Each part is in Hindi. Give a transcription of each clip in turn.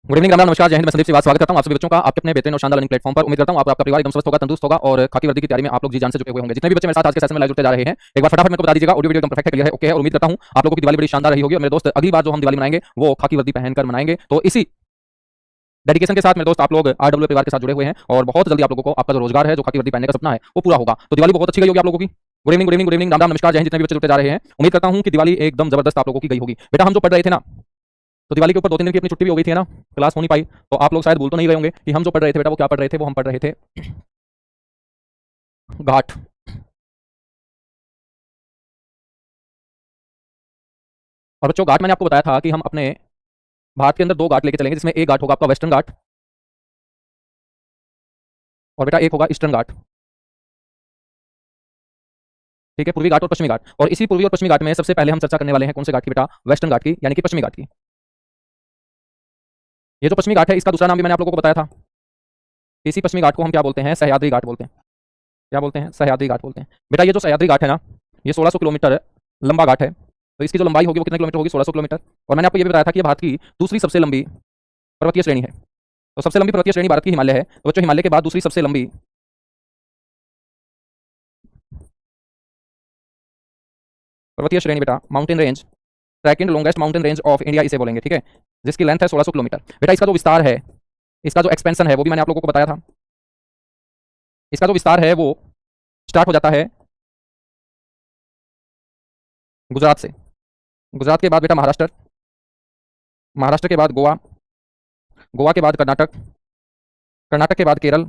गुड इवनिंग, राम राम, नमस्कार, जय हिंद। मैं संदीप सिवाल स्वागत करता हूं आप सभी बच्चों का आपके अपने बेहतरीन और शानदार लर्निंग प्लेटफॉर्म पर। उम्मीद करता हूं आपका परिवार एकदम स्वस्थ होगा, तंदुरुस्त होगा और खाकी वर्दी की तैयारी में आप लोग जी जान से जुटे हुए होंगे। जितने भी बच्चे मेरे साथ आज के सेशन में लाइव जुड़ते जा रहे हैं, एक बार फटाफट मेरे को बता दीजिएगा ऑडियो वीडियो एकदम परफेक्ट है, क्लियर है, ओके है। और उम्मीद करता हूं आप लोगों की दिवाली बड़ी शानदार रही होगी। और मेरे दोस्त, अगली बार जो हम दिवाली मनाएंगे वो खाकी वर्दी पहनकर मनाएंगे। तो इसी डेडिकेशन के साथ मेरे दोस्त आप लोग आरडब्ल्यू परिवार के साथ जुड़े हुए हैं और बहुत जल्दी आप लोगों को आपका जो रोजगार है, जो खाकी वर्दी पहनने का सपना है, वो पूरा होगा। तो दिवाली बहुत अच्छी गई होगी आप लोगों की। Good evening, good evening, good evening, Ram Ram, नमस्कार, जय हिंद। जितने भी बच्चे जुड़ते जा रहे हैं, उम्मीद करता हूं कि दिवाली एकदम जबरदस्त आप लोगों की गई होगी। बेटा हम जो पढ़ रहे थे ना, तो दिवाली के ऊपर 2-3 दिन की अपनी छुट्टी भी हो गई थी ना, क्लास हो नहीं पाई। तो आप लोग शायद भूल तो नहीं गए होंगे कि हम जो पढ़ रहे थे बेटा, वो क्या पढ़ रहे थे? वो हम पढ़ रहे थे घाट। और बच्चों, घाट मैंने आपको बताया था कि हम अपने भारत के अंदर 2 घाट लेके चलेंगे, जिसमें एक घाट होगा आपका वेस्टर्न घाट और बेटा एक होगा ईस्टर्न घाट। ठीक है, पूर्वी घाट और पश्चिमी घाट। और इसी पूर्वी और पश्चिमी घाट में सबसे पहले हम चर्चा करने वाले हैं कौन से घाट की बेटा? वेस्टर्न घाट की, यानी कि पश्चिमी घाट की। ये जो पश्चिमी घाट है, इसका दूसरा नाम भी मैंने आप लोगों को बताया था। इसी पश्चिमी घाट को हम क्या बोलते हैं? सह्याद्री घाट बोलते हैं। क्या बोलते हैं? सह्याद्री घाट बोलते हैं। बेटा ये जो सह्याद्री घाट है ना, ये 1600 किलोमीटर लंबा घाट है। तो इसकी जो लंबाई होगी वो कितने किलोमीटर होगी? 1600 किलोमीटर। और मैंने आपको ये भी बताया था कि ये भारत की दूसरी सबसे लंबी पर्वतीय श्रेणी है। तो सबसे लंबी पर्वतीय श्रेणी भारत की हिमालय है। तो बच्चों, हिमालय के बाद दूसरी सबसे लंबी पर्वतीय श्रेणी बेटा mountain range, second longest mountain range of India इसे बोलेंगे। ठीक है, जिसकी लेंथ है 1600 किलोमीटर। बेटा इसका जो विस्तार है, इसका जो एक्सपेंशन है, वो भी मैंने आप लोगों को बताया था। इसका जो विस्तार है वो स्टार्ट हो जाता है गुजरात से। गुजरात के बाद बेटा महाराष्ट्र, महाराष्ट्र के बाद गोवा, गोवा के बाद कर्नाटक, कर्नाटक के बाद केरल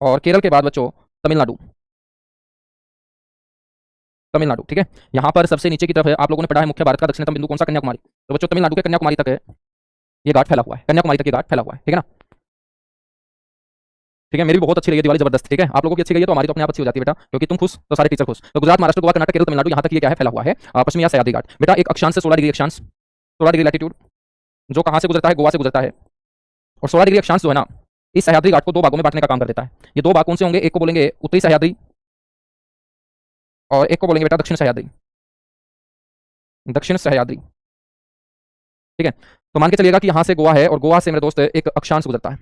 और केरल के बाद बच्चों तमिलनाडु। तमिलनाडु, ठीक है। यहाँ पर सबसे नीचे की तरफ है, आप लोगों ने पढ़ा है मुख्य भारत का दक्षिणतम बिंदु कौन सा? कन्याकुमारी। तो बच्चों तमिलनाडु के कन्याकुमारी तक है ये घाट फैला हुआ है, कन्याकुमारी तक ये घाट फैला हुआ है। ठीक है ना? ठीक है, मेरी भी बहुत अच्छी रही है दिवाली, जबरदस्त। ठीक है, आप लोगों की अच्छी गई है तो हमारी तो अपने आप अच्छी हो जाती है बेटा, क्योंकि तुम खुश तो सारे टीचर खुश। तो गुजरात, महाराष्ट्र, गोवा, कर्नाटक, केरल, तमिलनाडु, यहाँ तक ये क्या है? फैला हुआ है पश्चिमी या सह्याद्री घाट। बेटा एक अक्षांश से 16 डिग्री अक्षांश, 16 डिग्री लैटिट्यूड, जो कहाँ से गुजरता है? गोवा से गुजरता है। और 16 डिग्री अक्षांश जो है ना, इस सह्याद्री घाट को 2 भागों में बांटने का काम कर देता है। ये 2 भाग कौन से होंगे? एक को बोलेंगे उत्तरी सह्याद्री और एक को बोलेंगे बेटा दक्षिण सह्याद्री। दक्षिण सह्याद्री, ठीक है। तो मान के चलिएगा कि यहाँ से गोवा है और गोवा से मेरे दोस्त एक अक्षांश गुजरता है।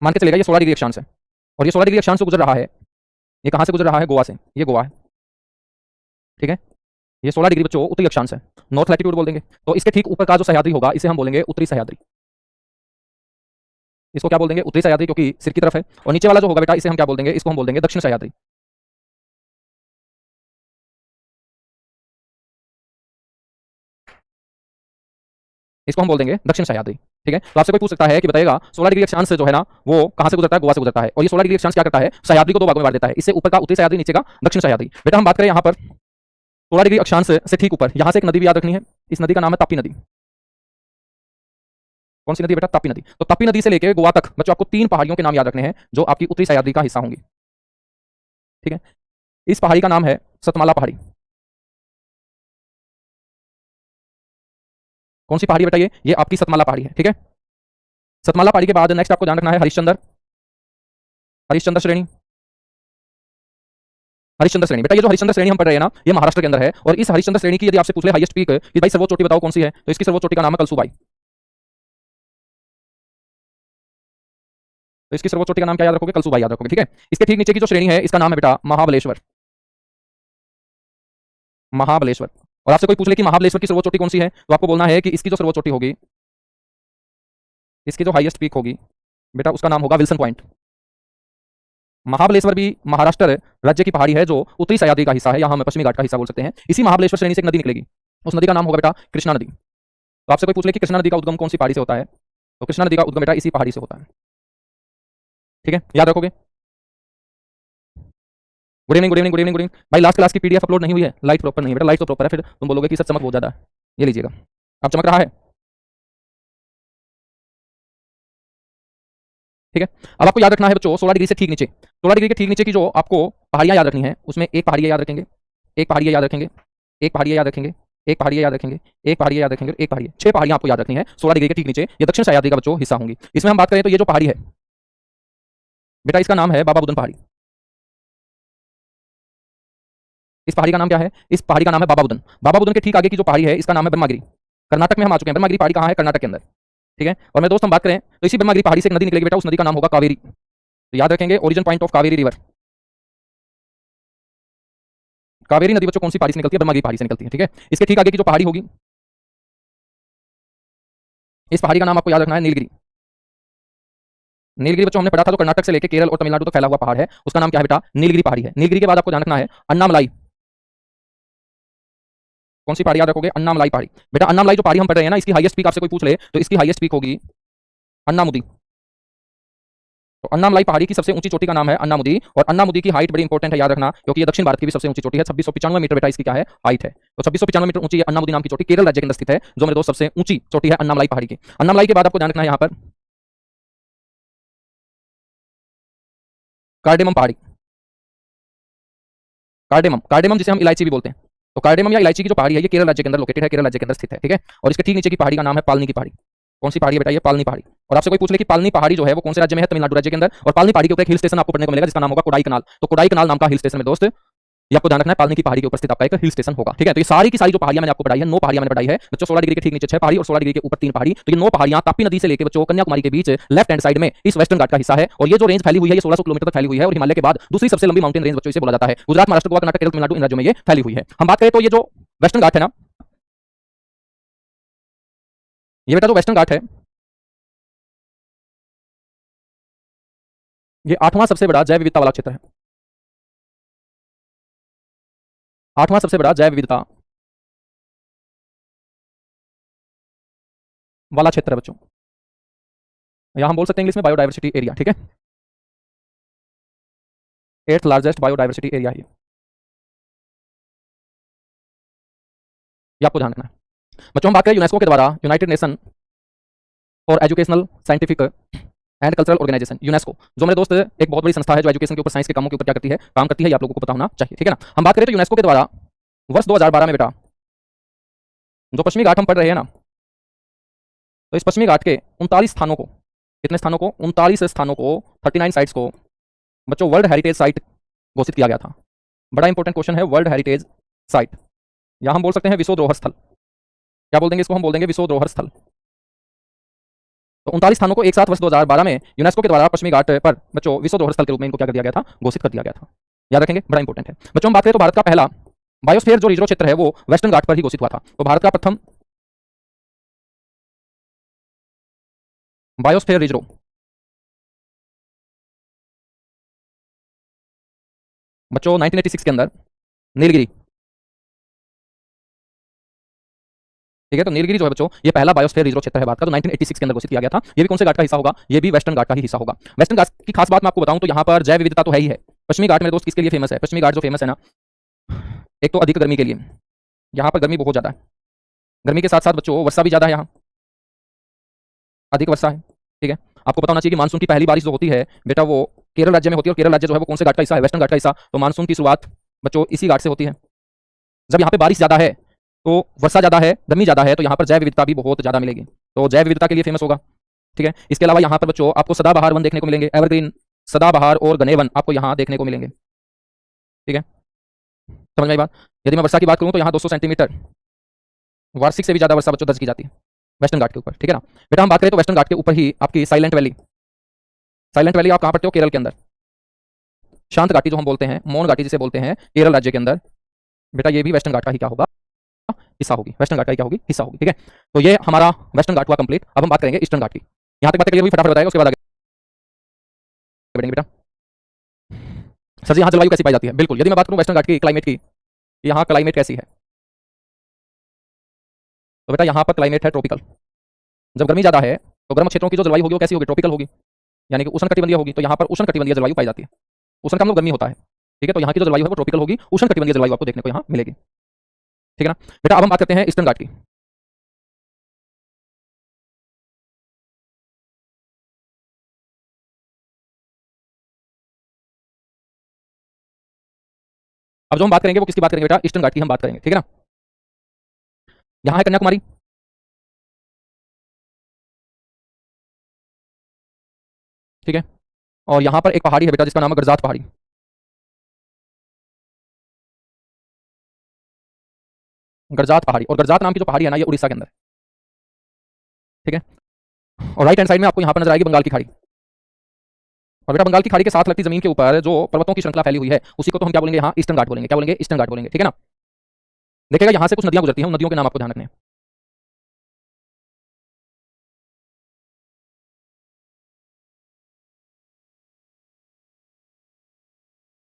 मान के चलिएगा ये 16 डिग्री अक्षांश है और ये 16 डिग्री अक्षांश से गुजर रहा है। ये कहाँ से गुजर रहा है? गोवा से। ये गोवा है, ठीक है। ये 16 डिग्री बच्चों उत्तरी अक्षांश है, नॉर्थ लैटिट्यूड बोल देंगे। तो इसके ठीक ऊपर का जो सह्याद्री होगा, इसे हम बोलेंगे उत्तरी सह्याद्री। इसको क्या बोल देंगे? उत्तरी सह्याद्री, क्योंकि सिर की तरफ है। और नीचे वाला जो होगा बेटा, इसे हम क्या बोल देंगे? इसको हम बोल देंगे दक्षिण सह्याद्री। इसको हम बोल देंगे दक्षिण सह्याद्री। ठीक है, तो आपसे कोई पूछ सकता है कि बताइएगा 16 डिग्री अक्षांश से जो है ना, वो कहां से गुजरता है? गोवा से गुजरता है। और ये 16 डिग्री अक्षांश क्या करता है? सह्याद्री को 2 भागों में बांट देता है। इससे ऊपर का उत्तरी सह्याद्री, नीचे का दक्षिण सह्याद्री। बेटा हम बात करें यहाँ पर 16 डिग्री अक्षांश से ठीक ऊपर, यहाँ से एक नदी भी याद रखनी है। इस नदी का नाम है ताप्ती नदी। कौन सी नदी बेटा? ताप्ती नदी। तो ताप्ती नदी से लेकर गोवा तक बच्चों आपको 3 पहाड़ियों के नाम याद रखने हैं, जो आपकी उत्तरी सह्याद्री का हिस्सा होंगी। ठीक है, इस पहाड़ी का नाम है सतमाला पहाड़ी। कौन सी पहाड़ी बताइए? ये आपकी सतमाला पहाड़ी है। ठीक है, सतमाला पहाड़ी के बाद नेक्स्ट आपको ध्यान रखना है हरिश्चंद्र, हरिश्चंद्र श्रेणी। हरिश्चंद्र श्रेणी, बेटा ये जो हरिश्चंद्र श्रेणी हम पढ़ रहे हैं ना, ये महाराष्ट्र के अंदर है। और इस हरिश्चंद्र श्रेणी की यदि आपसे पूछ ले हाईएस्ट पीक कि भाई सर्वोच्च चोटी बताओ कौन सी है, तो इसकी सर्वोच्च चोटी का नाम है कलसूबाई। तो इसकी सर्वोच्च चोटी का नाम क्या याद रखोगे? कलसूबाई याद रखोगे। ठीक है, इसके ठीक नीचे की जो श्रेणी है, इसका नाम है बेटा महाबलेश्वर। महाबलेश्वर। और आपसे कोई पूछ ले कि महाबलेश्वर की सर्वोच्च चोटी कौन सी है, तो आपको बोलना है कि इसकी जो सर्वोच्च चोटी होगी, इसकी जो हाईएस्ट पीक होगी बेटा, उसका नाम होगा विल्सन पॉइंट। महाबलेश्वर भी महाराष्ट्र राज्य की पहाड़ी है, जो उत्तरी सह्याद्री का हिस्सा है, यहाँ हम पश्चिमी घाट का हिस्सा बोल सकते हैं। इसी महाबलेश्वर श्रेणी से एक नदी निकलेगी, उस नदी का नाम होगा बेटा कृष्णा नदी। तो आपसे कोई पूछ ले कि कृष्णा नदी का उद्गम कौन सी पहाड़ी से होता है, तो कृष्णा नदी का उद्गम बेटा इसी पहाड़ी से होता है। ठीक है, याद रखोगे। Good evening, good evening, good evening, good evening. भाई लास्ट क्लास की पीडीएफ अपलोड नहीं हुई है, लाइट प्रॉपर नहीं है बेटा, लाइट तो प्रॉपर है, फिर तुम बोलोगे कि सर चमक बहुत ज्यादा है। ये लीजिएगा, अब चमक रहा है। ठीक है, अब आपको याद रखना है बच्चों 16 डिग्री से ठीक नीचे, 16 डिग्री के ठीक नीचे की जो आपको पहाड़ियां याद रखनी है, उसमें एक पहाड़ियां याद रखेंगे, एक पहाड़ियां याद रखेंगे, एक पहाड़ियां याद रखेंगे, एक पहाड़ियां याद रखेंगे, एक पहाड़ियां याद रखेंगे, एक पहाड़ी। 6 पहाड़ियां आपको याद रखनी है 16 डिग्री के ठीक नीचे। ये दक्षिण सह्याद्री का बच्चों हिस्सा होंगी। इसमें हम बात करें तो ये जो पहाड़ी है बेटा, इसका नाम है बाबा बुदन पहाड़ी। इस पहाड़ी का नाम क्या है? इस पहाड़ी का नाम है बाबा बुदन। बाबा बुदन के ठीक आगे की जो पहाड़ी है इसका नाम है ब्रह्मागिरी। कर्नाटक में हम आ चुके हैं। ब्रह्मागिरी पहाड़ी कहाँ है? कर्नाटक के अंदर। ठीक है। और मेरे दोस्त हम बात करें तो इसी ब्रह्मागिरी पहाड़ी से एक नदी निकलेगी बेटा, उस नदी का नाम होगा कावेरी। तो याद रखेंगे origin point of Kaveri river. Kaveri नदी बच्चों कौन सी पहाड़ी से निकलती है? ब्रह्मागिरी पहाड़ी से निकलती है। ठीक है। इसके ठीक आगे की जो पहाड़ी होगी, इस पहाड़ी का नाम आपको याद रखना है नीलगिरी। नीलगिरी बच्चों हमने पढ़ा था तो कर्नाटक से लेकर केरल और तमिलनाडु तक फैला हुआ पहाड़ है, उसका नाम क्या है बेटा? नीलगिरी पहाड़ी है। नीलगिरी के बाद आपको ध्यान रखना है अन्नामलाई। कौन सी पहाड़ी याद रखोगे? अन्नामलाई पहाड़ी। बेटा अन्नामलाई जो पहाड़ी हम पढ़ रहे हैं ना, इसकी हाईएस्ट पीक आपसे कोई पूछ ले तो इसकी हाईएस्ट पीक होगी अन्नामुदी। तो अन्नामलाई पहाड़ी की सबसे ऊंची चोटी का नाम है अन्नामुदी, और अन्नामुदी की हाइट बड़ी इंपॉर्टेंट है, याद रखना, क्योंकि ये दक्षिण भारत की भी सबसे ऊंची चोटी है। 2695 मीटर बेटा इसकी क्या है? हाइट है। तो 2695 मीटर ऊंची अन्नामुदी नाम की चोटी केरल राज्य के अंदर स्थित है, जो मेरे दोस्त सबसे ऊंची चोटी है अन्नामलाई पहाड़ी की। अन्नामलाई के बाद आपको ध्यान रखना है यहाँ पर कार्डेमम पहाड़ी। कार्डेमम, कार्डेमम जिसे हम इलायची भी बोलते हैं। तो कार्डेमम या इलायची की जो पहाड़ी है ये केरल राज्य के अंदर लोकेटेड है, केरल राज्य के अंदर स्थित है। ठीक है। और इसके ठीक नीचे की पहाड़ी का नाम है पालनी की पहाड़ी। कौन सी पहाड़ी है बेटा? ये पालनी पहाड़ी। और आपसे कोई पूछ ले कि पालनी पहाड़ी जो है वो कौन से राज्य में है? तमिलनाडु राज्य के अंदर। और पालनी पहाड़ी के ऊपर एक हिल स्टेशन आपको पढ़ने को मिलेगा जिसका नाम होगा कोडाई कनाल। तो कोडाई कनाल नाम का हिल स्टेशन में दोस्त ये आपको ध्यान रखना है, पालनी की पहाड़ी के ऊपर स्थित आपका एक हिल स्टेशन होगा। ठीक है। तो ये सारी की सारी जो पहाड़ियां मैंने आपको पढ़ाई है, 9 पहाड़ियां मैंने पढ़ाई है बच्चों। 16 डिग्री के ठीक नीचे 6 पहाड़ी और 16 डिग्री के ऊपर 3 पहाड़ी। तो ये 9 पहाड़ियां ताप्ती नदी से लेकर बच्चों कन्याकुमारी के बीच लेफ्ट हैंड साइड में इस वेस्टर्न घाट का हिस्सा है। और ये जो रेंज फैली हुई है ये 1600 किलोमीटर तक फैली हुई है, और हिमालय के बाद दूसरी सबसे लंबी माउंटेन रेंज बच्चों इसे बोला जाता है। गुजरात, महाराष्ट्र, गोवा, कर्नाटक, केरल, तमिलनाडु इन राज्यों में ये फैली हुई है। हम बात करें तो ये जो वेस्टर्न घाट है ना, ये बेटा जो वेस्टर्न घाट है ये 8वां सबसे बड़ा जैव विविधता वाला क्षेत्र है। 8वां सबसे बड़ा जैव विविधता वाला क्षेत्र है बच्चों, यहां हम बोल सकते हैं इंग्लिश में बायोडाइवर्सिटी एरिया। ठीक है। 8th लार्जेस्ट बायोडाइवर्सिटी एरिया है ये आपको ध्यान रखना है बच्चों। हम बात करें यूनेस्को के द्वारा United Nation for educational, scientific and cultural organisation, UNESCO, जो मेरे दोस्त एक बहुत बड़ी संस्था है जो एजुकेशन के ऊपर, साइंस के कामों के ऊपर क्या करती है? काम करती है। ये आप लोगों को पता होना चाहिए। ठीक है ना। हम बात करें तो यूनेस्को के द्वारा वर्ष 2012 में बेटा जो पश्चिमी घाट हम पढ़ रहे हैं ना, तो इस पश्चिमी घाट के 39 स्थानों को, कितने स्थानों को? 39 स्थानों को, 39 साइट्स को बच्चों वर्ल्ड हेरिटेज साइट घोषित किया गया था। बड़ा इंपॉर्टेंट क्वेश्चन है, वर्ल्ड हेरिटेज साइट, या हम बोल सकते हैं विश्व धरोहर स्थल। क्या बोल देंगे इसको? हम बोल देंगे विश्व धरोहर स्थल। तो 39 स्थानों को एक साथ वर्ष 2012 में यूनेस्को के द्वारा पश्चिमी घाट पर बच्चों विश्व धरोहर स्थल के रूप में इनको क्या कर दिया गया था? घोषित कर दिया गया था। याद रखेंगे, बड़ा इंपॉर्टेंट है बच्चों। हम बात करें तो भारत का पहला बायोस्फीयर जो रिजर्व क्षेत्र है वो वेस्टर्न घाट पर ही घोषित हुआ था। तो भारत का प्रथम बायोस्फीयर रिजर्व बच्चों 1986 के अंदर नीलगिरी। ठीक है। तो नीलगिरी जो है बच्चों ये पहला बायोस्फीयर रिजर्व क्षेत्र है भारत का, तो 1986 के अंदर घोषित किया गया था। ये भी कौन से घाट का हिस्सा होगा? ये भी वेस्टर्न घाट का ही हिस्सा होगा। वेस्टर्न घाट की खास बात मैं आपको बताऊं तो यहाँ पर जैव विविधता तो है ही है। पश्चिमी घाट मेरे दोस्त किसके लिए फेमस है? पश्चिमी घाट जो फेमस है ना, एक तो अधिक गर्मी के लिए, यहाँ पर गर्मी बहुत ज्यादा है। गर्मी के साथ साथ बच्चों वर्षा भी ज्यादा है, यहाँ अधिक वर्षा है। ठीक है। आपको पता होना चाहिए कि मानसून की पहली बारिश जो होती है बेटा वो केरल राज्य में होती है, और केरल राज्य जो है वो कौन से घाट का हिस्सा है? वेस्टर्न घाट का हिस्सा। तो मानसून की शुरुआत बच्चों इसी घाट से होती है। जब यहाँ पे बारिश ज्यादा है तो वर्षा ज्यादा है, गर्मी ज्यादा है, तो यहाँ पर जैव विविधता भी बहुत ज्यादा मिलेगी। तो जैव विविधता के लिए फेमस होगा। ठीक है। इसके अलावा यहाँ पर बच्चों आपको सदाबहार वन देखने को मिलेंगे, एवरग्रीन, सदाबहार और घने वन आपको यहाँ देखने को मिलेंगे। ठीक है। समझ में आई बात? यदि मैं वर्षा की बात करूँ तो यहाँ 200 सेंटीमीटर वार्षिक से भी ज्यादा वर्षा बच्चों दर्ज की जाती है वेस्टर्न घाट के ऊपर। ठीक है ना। बेटा हम बात करें तो वेस्टर्न घाट के ऊपर ही आपकी साइलेंट वैली, साइलेंट वैली आप कहाँ पढ़ते हो? केरल के अंदर। शांत घाटी जो हम बोलते हैं, मौन घाटी जिसे बोलते हैं, केरल राज्य के अंदर बेटा ये भी वेस्टर्न घाट का ही क्या होगा? हिस्सा होगी। वेस्टर्न घाट का क्या होगी? हिस्सा होगी। ठीक है। तो ये हमारा वेस्टर्न घाट हुआ कंप्लीट। अब हम बात करेंगे ईस्टर्न घाट की। यहाँ तक बात क्लियर हुई? फटाफट बताएगा, उसके बाद आगे बढ़ेंगे बेटा। सर जी यहाँ जलवायु कैसी पाई जाती है? बिल्कुल, यदि मैं बात करूँ वेस्टर्न घाट की क्लाइमेट की, यहाँ क्लाइमेट कैसी है? तो बेटा यहाँ पर क्लाइमेट है ट्रॉपिकल। जब गर्मी ज्यादा है तो गर्म क्षेत्रों की जो जलवायु होगी वो कैसी होगी? ट्रॉपिकल होगी, यानी कि उष्णकटिबंधीय होगी। तो यहाँ पर उष्णकटिबंधीय जलवायु पाई जाती है। उष्ण का मतलब गर्मी होता है। ठीक है। तो यहाँ की जो जलवायु है वो ट्रॉपिकल होगी, उष्णकटिबंधीय जलवायु आपको देखने को यहाँ मिलेगी। ठीक है ना बेटा। अब हम बात करते हैं ईस्टर्न घाट की। अब जो हम बात करेंगे वो किसकी बात करेंगे बेटा? ईस्टर्न घाट की हम बात करेंगे। ठीक है ना। यहाँ है कन्याकुमारी। ठीक है। और यहाँ पर एक पहाड़ी है बेटा जिसका नाम है गरजात पहाड़ी। गरजात पहाड़ी, और गरजात नाम की जो पहाड़ी है ना, ये उड़ीसा के अंदर है, ठीक है। और राइट हैंड साइड में आपको यहाँ पर नजर आएगी बंगाल की खाड़ी। और बेटा बंगाल की खाड़ी के साथ लगती जमीन के ऊपर जो पर्वतों की श्रृंखला फैली हुई है, उसी को तो हम क्या बोलेंगे, यहाँ ईस्टर्न घाट बोलेंगे। क्या बोलेंगे? ईस्टर्न घाट बोलेंगे, ठीक है ना। देखिएगा यहाँ से कुछ नदियां गुजरती हैं, उन नदियों के नाम आपको ध्यान रखने हैं।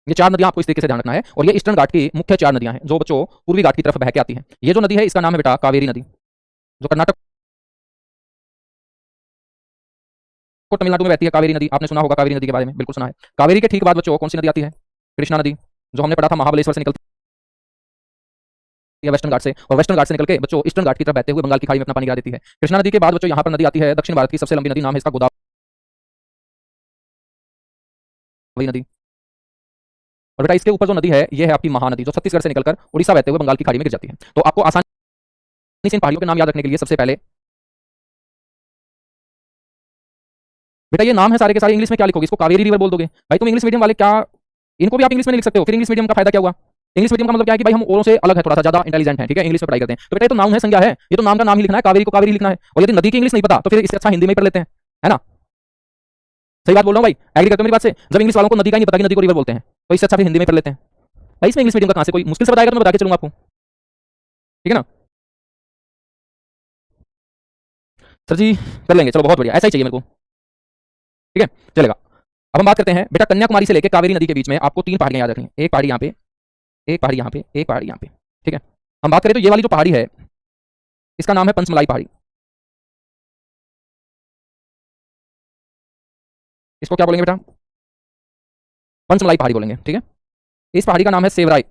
ये चार नदियां आपको इस तरीके से ध्यान रखना है, और ये ईस्टर्न घाट की मुख्य चार नदियां हैं जो बच्चों पूर्वी घाट की तरफ बह के आती हैं। ये जो नदी है इसका नाम है बेटा कावेरी नदी, जो कर्नाटक को तमिलनाडु में बहती है। कावेरी नदी आपने सुना होगा, कावेरी नदी के बारे में बिल्कुल सुना है। कावेरी के ठीक बाद बच्चों कौन सी नदी आती है? कृष्णा नदी, जो हमने पढ़ा था महाबलेश्वर से निकलती है वेस्टर्न घाट से, और वेस्टर्न घाट से निकल के बच्चों ईस्टर्न घाट की तरफ बहते हुए बंगाल की खाड़ी में अपना पानी गिरा देती है। कृष्णा नदी के बाद बच्चों यहाँ पर नदी आती है दक्षिण भारत की सबसे लंबी नदी, नाम है इसका गोदावरी नदी। और बेटा इसके ऊपर जो नदी है ये है आपकी महानदी, जो छत्तीसगढ़ से निकलकर उड़ीसा बहते हुए बंगाल की खाड़ी में गिर जाती है। तो आपको आसानी से इन पहाड़ियों के नाम याद रखने के लिए सबसे पहले बेटा ये नाम है सारे के सारे इंग्लिश में क्या लिखोगे? इसको कावेरी रिवर बोल दोगे भाई तुम इंग्लिश मीडियम वाले, क्या इनको भी आप इंग्लिश में नहीं लिख सकते हो? फिर इंग्लिश मीडियम का फायदा क्या हुआ? इंग्लिश मीडियम का मतलब क्या है कि भाई हम औरों से अलग है, थोड़ा सा ज्यादा इंटेलिजेंट है, ठीक है, इंग्लिश में पढ़ाई करते हैं। तो बेटा ये तो नाम है, संज्ञा है, ये तो नाम का नाम ही लिखना है, कावेरी को कावेरी लिखना है। और यदि नदी की इंग्लिश नहीं पता तो फिर इससे अच्छा हिंदी में ही पढ़ लेते हैं, है ना। सही बात बोल रहा हूँ भाई, एग्री करते हो मेरी बात से? जब इंग्लिश वालों को नदी का नहीं पता कि नदी को रिवर बोलते हैं, तो इससे अच्छा फिर हिंदी में पढ़ लेते हैं भाई। इसमें इंग्लिश मीडियम का कहां से कोई मुश्किल से बताएगा तो मैं बता के चलूंगा आपको, ठीक है ना। सर जी कर लेंगे, चलो बहुत बढ़िया, ऐसा ही चाहिए मेरे को, ठीक है, चलेगा। अब हम बात करते हैं बेटा कन्याकुमारी से लेकर कावेरी नदी के बीच में आपको तीन पहाड़ियां याद रखनी है। एक पहाड़ी यहाँ पे, एक पहाड़ी यहाँ पे, एक पहाड़ी यहाँ पे, ठीक है। हम बात करें तो ये वाली जो पहाड़ी है इसका नाम है पंचमलाई पहाड़ी। इसको क्या बोलेंगे बेटा? पंचमलाई पहाड़ी बोलेंगे, ठीक है। इस पहाड़ी का नाम है सेवराई।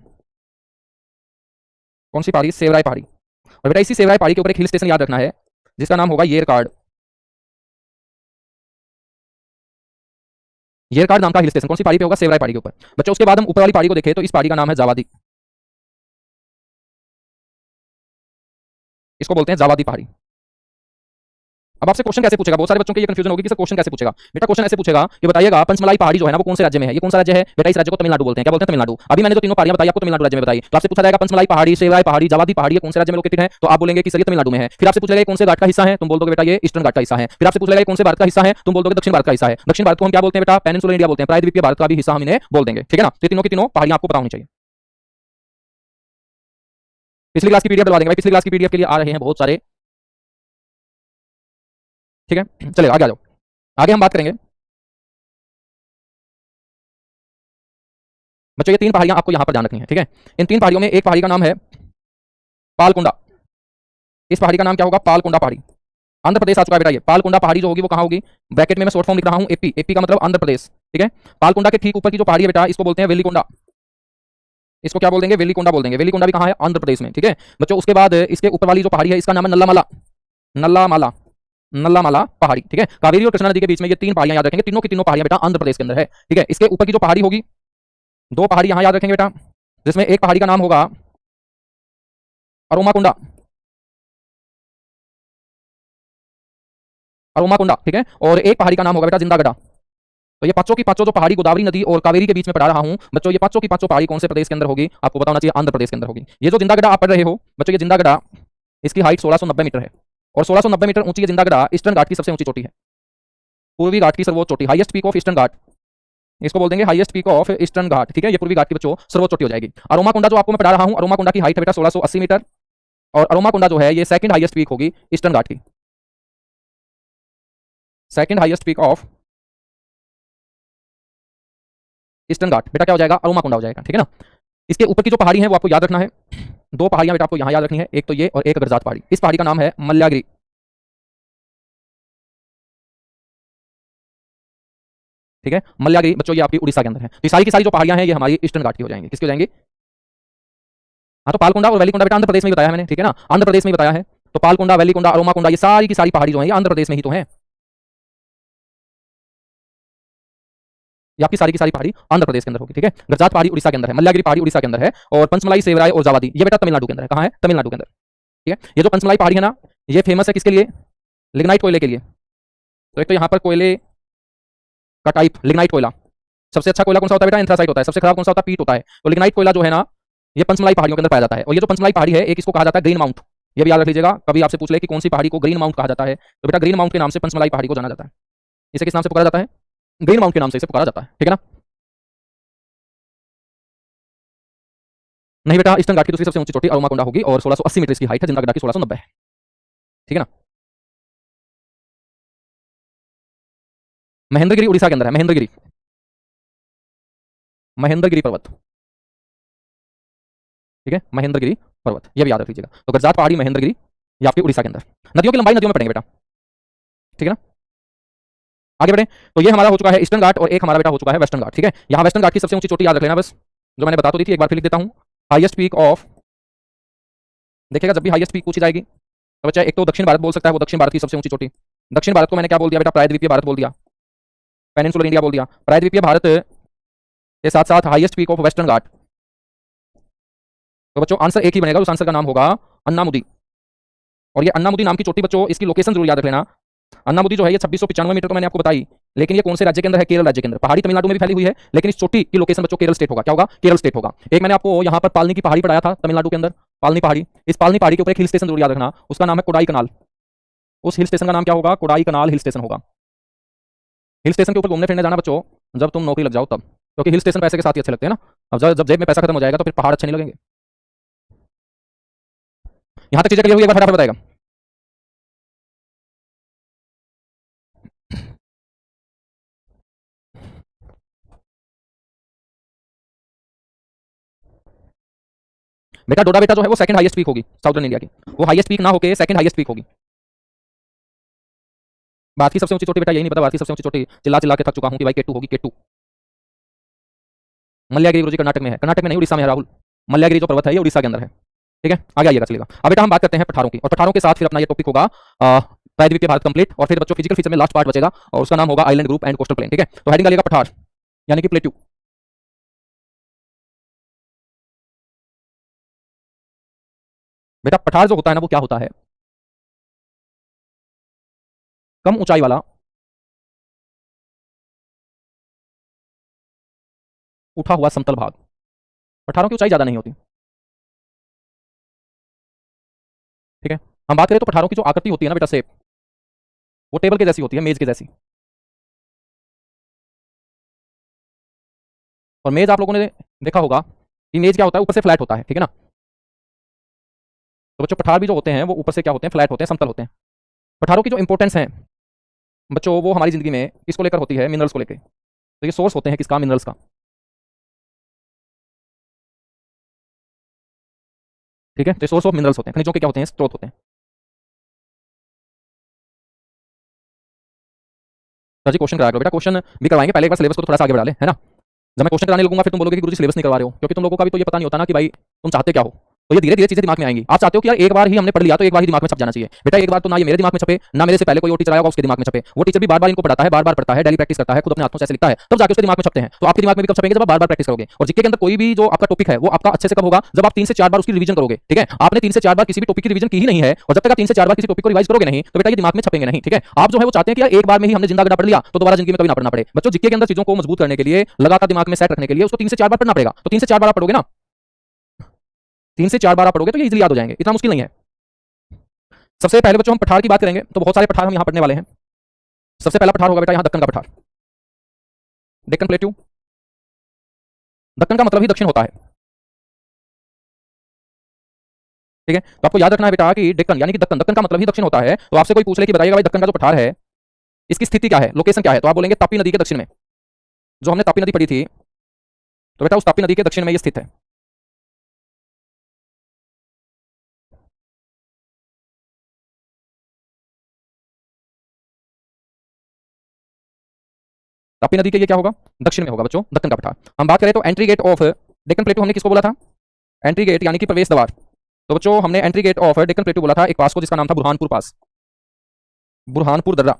कौन सी पहाड़ी? सेवराई पहाड़ी। और बेटा इसी सेवराई पहाड़ी के ऊपर एक हिल स्टेशन याद रखना है जिसका नाम होगा येरकार्ड। येरकार्ड नाम का हिल स्टेशन कौन सी पहाड़ी पे होगा? सेवराई पहाड़ी के ऊपर। बच्चों उसके बाद हम ऊपर वाली पहाड़ी को देखें तो इस पहाड़ी का नाम है जावादी। इसको बोलते हैं जावादी पहाड़ी। अब आपसे क्वेश्चन कैसे पूछेगा? बहुत सारे बच्चों के ये कंफ्यूजन होगी कि सर क्वेश्चन कैसे पूछेगा। बेटा क्वेश्चन ऐसे पूछेगा कि बताइएगा पंचमलाई पहाड़ी जो है ना वो कौन से राज्य में है? ये कौन सा राज्य है बेटा? इस राज्य को तमिलनाडु बोलते हैं। क्या बोलते हैं? तमिलनाडु। अभी मैंने जो तीनों पहाड़ियां बताई आपको तमिलनाडु राज्य में बताई, तो आपसे पूछा जाएगा पंचमलाई पहाड़ी, सेवराई पहाड़ी, जावादी पहाड़ी कौन से राज्य में लोकेटेड है? तो आप बोलेंगे कि सर ये तमिलनाडु में है। फिर आपसे पूछेगा कौन से घाट का हिस्सा है? तुम बोल दोगे बेटा ये ईस्टर्न घाट का हिस्सा है। फिर आपसे पूछेगा कौन से भारत का हिस्सा है? तुम बोल दोगे दक्षिण भारत का हिस्सा है। दक्षिण भारत को हम क्या बोलते हैं बेटा? पेनिनसुलर इंडिया बोलते हैं, प्रायद्वीपीय भारत का भी हिस्सा हम इन्हें बोल देंगे, ठीक है ना। तो तीनों की तीनों पहाड़ियां आपको पता होनी चाहिए। पिछली क्लास की पीडीएफ डलवा देंगे भाई, पिछली क्लास की पीडीएफ के लिए आ रहे हैं बहुत सारे, ठीक है। चलिए आगे आ जाओ, आगे हम बात करेंगे बच्चों ये तीन पहाड़ियां आपको यहां पर ध्यान रखनी है, ठीक है। इन तीन पहाड़ियों में एक पहाड़ी का नाम है पालकुंडा। इस पहाड़ी का नाम क्या होगा? पालकुंडा पहाड़ी। आंध्र प्रदेश आ चुका है बेटा ये। पालकुंडा पहाड़ी जो होगी वो कहां होगी? ब्रैकेट में मैं शॉर्ट फॉर्म लिख रहा हूं एपी, एपी का मतलब आंध्र प्रदेश, ठीक है। पालकुंडा के ठीक ऊपर की जो पहाड़ी है बेटा इसको बोलते हैं वेलिकोंडा। इसको क्या बोल देंगे? वेलिकोंडा बोल देंगे। वेलिकोंडा भी कहां है? आंध्र प्रदेश में, ठीक है बच्चों। उसके बाद इसके ऊपर वाली जो पहाड़ी है इसका नाम है नल्लामाला। नल्लामाला, नल्लामाला पहाड़ी, ठीक है। कावेरी और कृष्णा नदी के बीच में ये तीन पहाड़ियां याद रखेंगे, तीनों की तीनों पहाड़ियां बेटा आंध्र प्रदेश के अंदर है, ठीक है। इसके ऊपर की जो पहाड़ी होगी, दो पहाड़ी यहां याद रखेंगे बेटा, जिसमें एक पहाड़ी का नाम होगा अरोमाकुंडा, अरोमाकुंडा, ठीक है। और एक पहाड़ी का नाम होगा बेटा जिंदागढ़ा। तो ये पांचों की पांचों जो पहाड़ी गोदावरी नदी और कावेरी के बीच में पढ़ा रहा हूं बच्चों, ये पांचों की पांचों पहाड़ी कौन से प्रदेश के अंदर होगी? आपको बताना चाहिए आंध्र प्रदेश के अंदर होगी। ये जो जिंदागढ़ा आप पढ़ रहे हो बच्चों, ये जिंदागढ़ा इसकी हाइट 1690 मीटर है, और 1690 मीटर ऊंची ये जिंदागढ़ा ईस्टर्न घाट की सबसे ऊंची चोटी है, पूर्वी घाट की सर्वोच्च चोटी, हाईएस्ट पीक ऑफ ईस्टर्न घाट। इसको बोल देंगे हाईएस्ट पीक ऑफ ईस्टर्न घाट, ठीक है। ये पूर्वी घाट की बच्चों सर्वोच्च चोटी हो जाएगी। अरोमाकुंडा जो आपको मैं पढ़ा रहा हूं, अरोमाकुंडा की हाइट है बेटा 1680 मीटर, और अरोमाकुंडा जो है ये सेकंड हाईएस्ट पीक होगी ईस्टर्न घाट की, second highest peak of eastern Ghat बेटा क्या हो जाएगा? अरोमाकुंडा हो जाएगा, ठीक है ना। इसके ऊपर की जो पहाड़ी है वो आपको याद रखना है, दो पहाड़ियां बेटा आपको यहां याद रखनी है, एक तो ये और एक गरजात पहाड़ी। इस पहाड़ी का नाम है मल्लागिरी, ठीक है। मल्लागिरी बच्चों ये आपकी उड़ीसा के अंदर है। तो ये सारी की सारी जो पहाड़ियां हैं ये हमारी ईस्टर्न घाट की हो जाएंगी। किसकी हो जाएंगी? हाँ तो पालकुंडा और वेलिकुंडा बेटा आंध्र प्रदेश में ही बताया मैंने, ठीक है ना, आंध्र प्रदेश में ही बताया है। तो पालकुंडा, वेलिकुंडा, अरोमाकुंडा ये सारी की सारी पहाड़ी जो है ये आंध्र प्रदेश में ही तो है। ये आपकी सारी की सारी पहाड़ी आंध्र प्रदेश के अंदर होगी, ठीक है। गरजात पहाड़ी उड़ीसा के अंदर है, मल्लागिरी पहाड़ी उड़ीसा के अंदर है, और पंचमलाई, सेवराई और जावादी ये बेटा तमिलनाडु के अंदर है। कहाँ है? तमिलनाडु के अंदर, ठीक है। ये जो पंचमलाई पहाड़ी है ना ये फेमस है किसके लिए? लिग्नाइट कोयले के लिए। तो एक तो यहाँ पर कोयले का टाइप लिग्नाइट कोयला, सबसे अच्छा कोयला कौन सा होता है बेटा? एंथ्रासाइट होता है। सबसे खराब कौन सा होता है? पीट होता है। तो लिग्नाइट कोयला जो है ना ये पंचमलाई पहाड़ियों के अंदर पाया जाता है। और ये जो पंचमलाई पहाड़ी है, एक इसको कहा जाता है ग्रीन माउंट। ये भी याद रख लीजिएगा, कभी आपसे पूछ ले कि कौन सी पहाड़ी को ग्रीन माउंट कहा जाता है, तो बेटा ग्रीन माउंट के नाम से पंचमलाई पहाड़ी को जाना जाता है। इसे किस नाम से पुकारा जाता है? ग्रीन माउंट के नाम से इसे पुकारा जाता है, ठीक है ना। नहीं बेटा, ईस्टर्न घाट की दूसरी सबसे ऊंची चोटी अरुमाकोंडा होगी और 1680 मीटर इसकी हाइट है, जिंदागढ़ की 1690 है, ठीक है ना। महेंद्रगिरी उड़ीसा के अंदर है, महेंद्रगिरी, महेंद्रगिरी पर्वत, ठीक है, महेंद्रगिरी पर्वत, ये भी याद रख लीजिएगा। तो गरजात पहाड़ी, महेंद्रगिरी, ये आपकी उड़ीसा के अंदर। नदियों की लंबाई नदियों में पढ़ेंगे बेटा, ठीक है ना। आगे बढ़े तो ये हमारा हो चुका है ईस्टर्न घाट और एक हमारा बेटा हो चुका है वेस्टर्न घाट, ठीक है। यहाँ वेस्टर्न घाट की सबसे ऊंची चोटी याद रख लेना बस, जो मैंने बता तो दी थी, एक बार फिर लिख देता हूँ। हाईएस्ट पीक ऑफ, देखिएगा जब भी हाईएस्ट पीक पूछी जाएगी तो बच्चा एक तो दक्षिण भारत बोल सकता है, वो दक्षिण भारत की सबसे ऊंची चोटी। दक्षिण भारत को मैंने क्या बोल दिया बेटा? प्रायद्वीपीय भारत बोल दिया, पेनिनसुलर इंडिया बोल दिया। प्रायद्वीपीय भारत के साथ साथ हाईएस्ट पीक ऑफ वेस्टर्न घाट, तो बच्चों आंसर एक ही बनेगा, उस आंसर का नाम होगा अन्नामुदी। और ये अन्नामुदी नाम की चोटी बच्चों, इसकी लोकेशन जरूर याद रख लेना। अन्नामुदी जो है ये 2695 मीटर तो मैंने आपको बताई, लेकिन ये कौन से राज्य के अंदर है? केरल राज्य के अंदर। पहाड़ी तमिलनाडु में भी फैली हुई है, लेकिन इस चोटी की लोकेशन बच्चों केरल स्टेट होगा। क्या होगा? केरल स्टेट होगा। एक मैंने आपको यहाँ पर पालनी की पहाड़ी पढ़ाया था तमिलनाडु के अंदर, पालनी पहाड़ी। इस पालनी पहाड़ी के ऊपर एक हिल स्टेशन जरूर याद रखना, उसका नाम है कोडाई कनाल। उस हिल स्टेशन का नाम क्या होगा? कोडाई कनाल हिल स्टेशन होगा। हिल स्टेशन के ऊपर घूमने फिरने जाना बच्चों जब तुम नौकरी लग जाओ तब, क्योंकि हिल स्टेशन पैसे के साथ ही अच्छे लगते हैं ना। अब जब जेब में पैसा खत्म हो जाएगा तो फिर पहाड़ अच्छे नहीं लगेंगे। यहां तक चीजें क्लियर हुई? एक बार फटाफट बताएगा। बेटा डोडा बेटा जो है वो सेकंड हाईएस्ट पीक होगी साउदर्न इंडिया की, वो हाईएस्ट पीक ना होके सेकंड हाईएस्ट पीक होगी। भारत की सबसे ऊंची चोटी बेटा यही नहीं पता? भारत की सबसे ऊंची चोटी चिल्ला चिल्ला के थक चुका हूं कि भाई केटू होगी, केटू। मल्यागिरी गुरुजी कर्नाटक में है, कर्नाटक में नहीं उड़ीसा में है राहुल। मल्यागिरी जो पर्वत है ये उड़ीसा के अंदर है, ठीक है। आगे आइएगा, चलेगा। अब बेटा हम बात करते हैं पठारों की, और पठारों के साथ फिर अपना ये टॉपिक होगा प्रायद्वीपीय भारत कंप्लीट, और फिर बच्चों फिजिकल फीचर में लास्ट पार्ट बचेगा और उसका नाम होगा island group and coastal plain, ठीक है। तो हेडिंग डालिएगा पठार यानी कि प्लेट्यू। बेटा पठार जो होता है ना वो क्या होता है? कम ऊंचाई वाला उठा हुआ समतल भाग। पठारों की ऊंचाई ज्यादा नहीं होती, ठीक है। हम बात करें तो पठारों की जो आकृति होती है ना बेटा, शेप, वो टेबल के जैसी होती है, मेज के जैसी। और मेज आप लोगों ने देखा होगा कि मेज क्या होता है? ऊपर से फ्लैट होता है, ठीक है ना। तो बच्चों पठार भी जो होते हैं वो ऊपर से क्या होते हैं? फ्लैट होते हैं, समतल होते हैं। पठारों की जो इंपॉर्टेंस है बच्चों वो हमारी जिंदगी में किसको लेकर होती है? मिनरल्स को लेकर। तो ये सोर्स होते हैं किसका? मिनरल्स का, ठीक है। तो सोर्स ऑफ मिनरल्स होते हैं, खनिजों के क्या होते हैं? स्रोत होते हैं। सर जी क्वेश्चन कराया करो बेटा, क्वेश्चन भी करवाएंगे, पहले एक बार सिलेबस को तो थोड़ा सा आगे बढ़ा ले, है ना। जब मैं क्वेश्चन कराने लगूंगा फिर तुम बोलोगे कि गुरुजी सिलेबस नहीं करवा रहे हो, क्योंकि तुम लोगों का भी तो ये पता नहीं होता ना कि भाई तुम चाहते क्या हो। तो ये धीरे धीरे चीजें दिमाग में आएंगी। आप चाहते हो कि यार एक बार ही हमने पढ़ लिया तो एक बार ही दिमाग में छप जाना चाहिए। बेटा एक बार तो ना ये मेरे दिमाग में छपे, ना मेरे से पहले कोई और टीचर आया होगा उसके दिमाग में छपे। वो टीचर भी बार बार इनको पढ़ाता है, बार बार पढ़ता है, डेली प्रैक्टिस करता है, खुद अपने हाथों से ऐसे लिखता है, तब जाके उसके दिमाग में छपते हैं। तो आपके दिमाग में भी कब छपेंगे? जब आप बार बार प्रैक्टिस करोगे। और जीके के अंदर कोई भी जो आपका टॉपिक है वो आपका अच्छे से कब होगा? जब आप 3 से 4 बार उसकी रिवीजन करोगे, ठीक है। आपने 3 से 4 बार किसी भी टॉपिक की रिवीजन की ही नहीं है, और जब तक आप 3 से 4 बार किसी टॉपिक को रिवाइज करोगे नहीं तो बेटा ये दिमाग में छपेंगे नहीं, ठीक है। आप जो है वो चाहते हैं कि यार एक बार में ही हमने जिंदा गड्ढा पढ़ लिया तो दोबारा जिंदगी में कभी ना पढ़ना पड़े। बच्चों जीके के अंदर चीजों को मजबूत करने के लिए, लगातार दिमाग में सेट रखने के लिए उसको 3 से 4 बार पढ़ना पड़ेगा। तो 3 से 4 बार आप पढ़ोगे ना, 3 से 4 बार आप पढ़ोगे तो ये इजीली याद हो जाएंगे, इतना मुश्किल नहीं है। सबसे पहले बच्चों हम पठार की बात करेंगे, तो बहुत सारे पठार हम यहां पढ़ने वाले हैं। सबसे पहला पठार होगा बेटा यहां दक्कन का पठार, डेक्कन प्लेट्यू। दक्कन का मतलब ही दक्षिण होता है, ठीक है। तो आपको याद रखना है बेटा कि डेक्कन यानी कि दक्कन, दक्कन का मतलब ही दक्षिण होता है। तो आपसे कोई पूछ ले कि बताइएगा भाई दक्कन का जो पठार है इसकी स्थिति क्या है, लोकेशन क्या है, तो आप बोलेंगे तापी नदी के दक्षिण में। जो हमने तापी नदी पढ़ी थी तो बेटा उस तापी नदी के दक्षिण में ये स्थित है। तापी नदी के ये क्या होगा? दक्षिण में होगा बच्चों दक्कन का पठार। हम बात करें तो entry gate of Deccan plateau हमने किसको बोला था? एंट्री गेट यानी कि प्रवेश द्वार। तो बच्चों हमने entry gate of Deccan plateau बोला था एक पास को जिसका नाम था बुरहानपुर पास, बुरहानपुर दर्रा।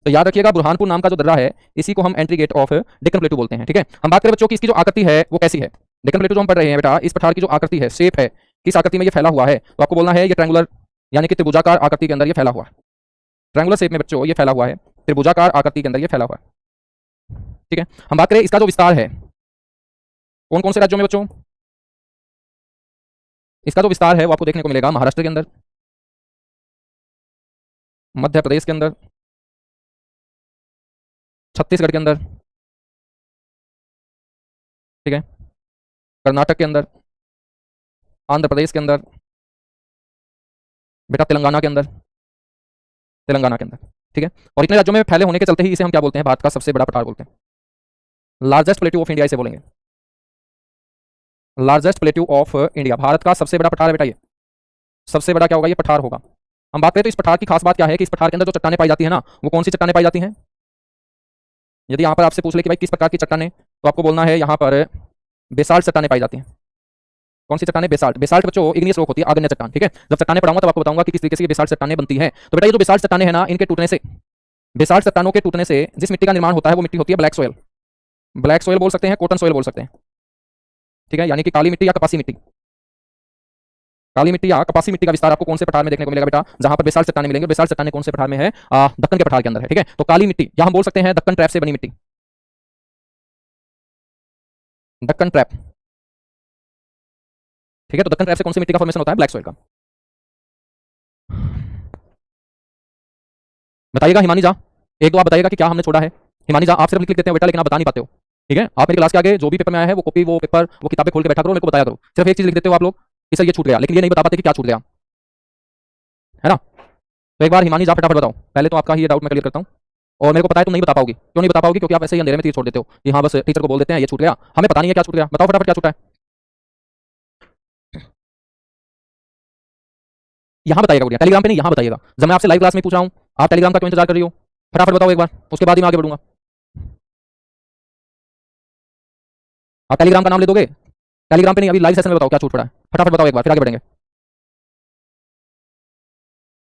तो याद रखिएगा बुरहानपुर नाम का जो दर्रा है इसी को हम entry gate of Deccan plateau बोलते हैं, ठीक है। हम बात करें बच्चों की इसकी जो आकृति है वो कैसी है? डेक्कन प्लेटू जो हम पढ़ रहे हैं बेटा, इस पठार की जो आकृति है, शेप है, किस आकृति में ये फैला हुआ है? तो आपको बोलना है ये ट्रायंगुलर यानी कि त्रिभुजाकार आकृति के अंदर ये फैला हुआ है। ट्रायंगुलर शेप में बच्चों ये फैला हुआ है, त्रिभुजाकार आकृति के अंदर ये फैला हुआ है, ठीक है। हम बात करें इसका जो विस्तार है कौन कौन से राज्यों में बच्चों? इसका जो विस्तार है वो आपको देखने को मिलेगा महाराष्ट्र के अंदर, मध्य प्रदेश के अंदर, छत्तीसगढ़ के अंदर, ठीक है, कर्नाटक के अंदर, आंध्र प्रदेश के अंदर, बेटा तेलंगाना के अंदर, तेलंगाना के अंदर, ठीक है। और इतने राज्यों में फैले होने के चलते ही इसे हम क्या बोलते हैं, भारत का सबसे बड़ा पठार बोलते हैं, लार्जेस्ट प्लेट्यू ऑफ इंडिया इसे बोलेंगे, largest plateau of India, Bharat का सबसे बड़ा पठार है बेटा ये, सबसे बड़ा क्या होगा, ये पठार होगा। हम बात करें तो इस पठार की खास बात क्या है कि इस पठार के अंदर जो चट्टानें पाई जाती है ना, वो कौन सी चट्टानें पाई जाती हैं। यदि यहाँ पर आपसे पूछ ले कि भाई किस प्रकार की चट्टानें, तो आपको बोलना है यहाँ पर बेसाल्ट चट्टानें पाई जाती हैं। कौन सी चट्टानें, बेसाल्ट। बेसाल्ट बच्चों इग्नियस रॉक होती है, आग्नेय चट्टान, ठीक है। जब चट्टानें पढ़ाऊंगा तब आपको बताऊंगा कि किस तरीके से ये बेसाल्ट चट्टानें बनती हैं। तो बेटा ये जो बेसाल्ट चट्टानें हैं ना, इनके टूटने से, बेसाल्ट चट्टानों के टूटने से जिस मिट्टी का निर्माण होता है वो मिट्टी होती है ब्लैक सॉइल। ब्लैक सॉइल बोल सकते हैं, कॉटन सॉइल बोल सकते हैं, ठीक है, यानी कि काली मिट्टी या कपासी मिट्टी। काली मिट्टी या कपासी मिट्टी का विस्तार आपको कौन से पठार में देखने को मिलेगा बेटा, जहां पर बेसाल्ट चट्टानें मिलेंगे। बेसाल्ट चट्टानें कौन से पठार में है, दक्कन के पठार के अंदर है, ठीक है। तो काली मिट्टी या हम बोल सकते हैं दक्कन ट्रैप से बनी मिट्टी, दक्कन ट्रैप, ठीक है। तो दक्कन ट्रैप से कौन सी मिट्टी का फॉर्मेशन होता है, ब्लैक सॉइल का। बताइएगा हिमानी जा, एक दो आप बताइएगा कि क्या हमने छोड़ा है। हिमानी जा आप सिर्फ लिख लेते हो बेटा, लेकिन आप बता नहीं पाते हो, ठीक है। आप मेरी क्लास के आगे जो भी पेपर में आया है वो कॉपी, वो पेपर, वो किताबें खोल के बैठा करो, मेरे को बताया करो। सिर्फ एक चीज लिख देते हो आप लोग कि सर ये छूट गया, लेकिन ये नहीं बता पाते कि क्या छूट गया, है ना। तो एक बार हिमानी जा फटाफट बताओ, पहले तो आपका ही ये डाउट मैं क्लियर करता हूँ। और मेरे को पता है तुम नहीं बता पाओगी, क्यों नहीं बता पाओगी, क्योंकि आप ऐसे ही अंधेरे में तीर छोड़ देते हो कि हाँ बस टीचर को बोल देते हैं ये छूट गया, हमें पता नहीं है क्या छूट गया। बताओ फटाफट क्या छूटा है, यहाँ बताइएगा गुड़िया, टेलीग्राम पे नहीं, यहाँ बताइएगा। जब मैं आपसे लाइव क्लास में पूछ रहा हूँ, आप टेलीग्राम का क्यों इंतजार कर रही हो, फटाफट बताओ एक बार, उसके बाद ही मैं आगे बढ़ूंगा। आप टेलीग्राम का नाम ले दोगे, टेलीग्राम पे नहीं, अभी लाइव सेशन में बताओ क्या छूट पड़ा है, फटाफट बताओ एक बार, फिर आगे बढ़ेंगे।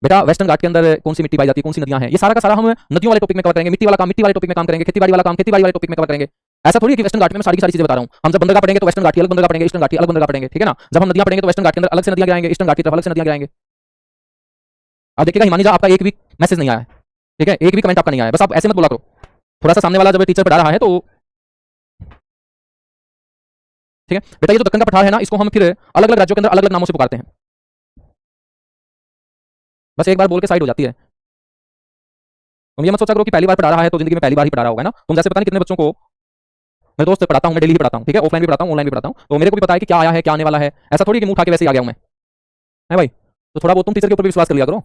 बेटा वेस्टर्न घाट के अंदर कौन सी मिट्टी पाई जाती है, कौन सी नदियां हैं, ये सारा का सारा हम नदियों वाले टॉपिक में कवर करेंगे। मिट्टी वाला काम मिट्टी वाले टॉपिक में काम करेंगे, खेतीबाड़ी वाला काम खेतीबाड़ी वाले टॉपिक में कवर करेंगे। ऐसा थोड़ी है कि वेस्टर्न घाट में मैं सारी की सारी चीजें बता रहा हूँ। हम जब बंदरगाह पढ़ेंगे तो वेस्टर्न घाट की अलग बंदरगाह पढ़ेंगे, ईस्टर्न घाट की अलग बंदरगाह पढ़ेंगे, ठीक है ना। जब हम नदियां पढ़ेंगे तो वेस्टर्न घाट के अंदर अलग से नदियां गिराएंगे, ईस्टर्न घाट की तरफ अलग से नदियां गिराएंगे। आप देखिएगा हिमानी जा आपका एक भी मैसेज नहीं आया है, ठीक है, एक भी कमेंट आपका नहीं आया है, बस आप ऐसे मत बोला करो। थोड़ा सा सामने वाला जब टीचर पढ़ा रहा है तो, ठीक है बेटा। ये जो दक्कन का पठार है ना, इसको हम फिर अलग अलग राज्यों के अंदर अलग अलग नामों से पुकारते हैं। बस एक बार बोल के साइड हो जाती है। तुम ये मत सोचा करो कि पहली बार पढ़ा रहा है तो जिंदगी में पहली बार ही पढ़ा रहा होगा ना। तुम जैसे पता नहीं कितने बच्चों को मैं दोस्त पढ़ाता हूँ, मैं डेली ही पढ़ाता हूँ, ठीक है, ऑफलाइन भी पढ़ाता हूँ, ऑनलाइन भी पढ़ाता हूँ, तो मेरे को भी पता है कि क्या आया है क्या आने वाला है। ऐसा थोड़ी कि मुंह उठा के वैसे ही आ गया हूँ मैं, है भाई। तो थोड़ा बहुत तुम टीचर के ऊपर भी विश्वास कर लिया करो।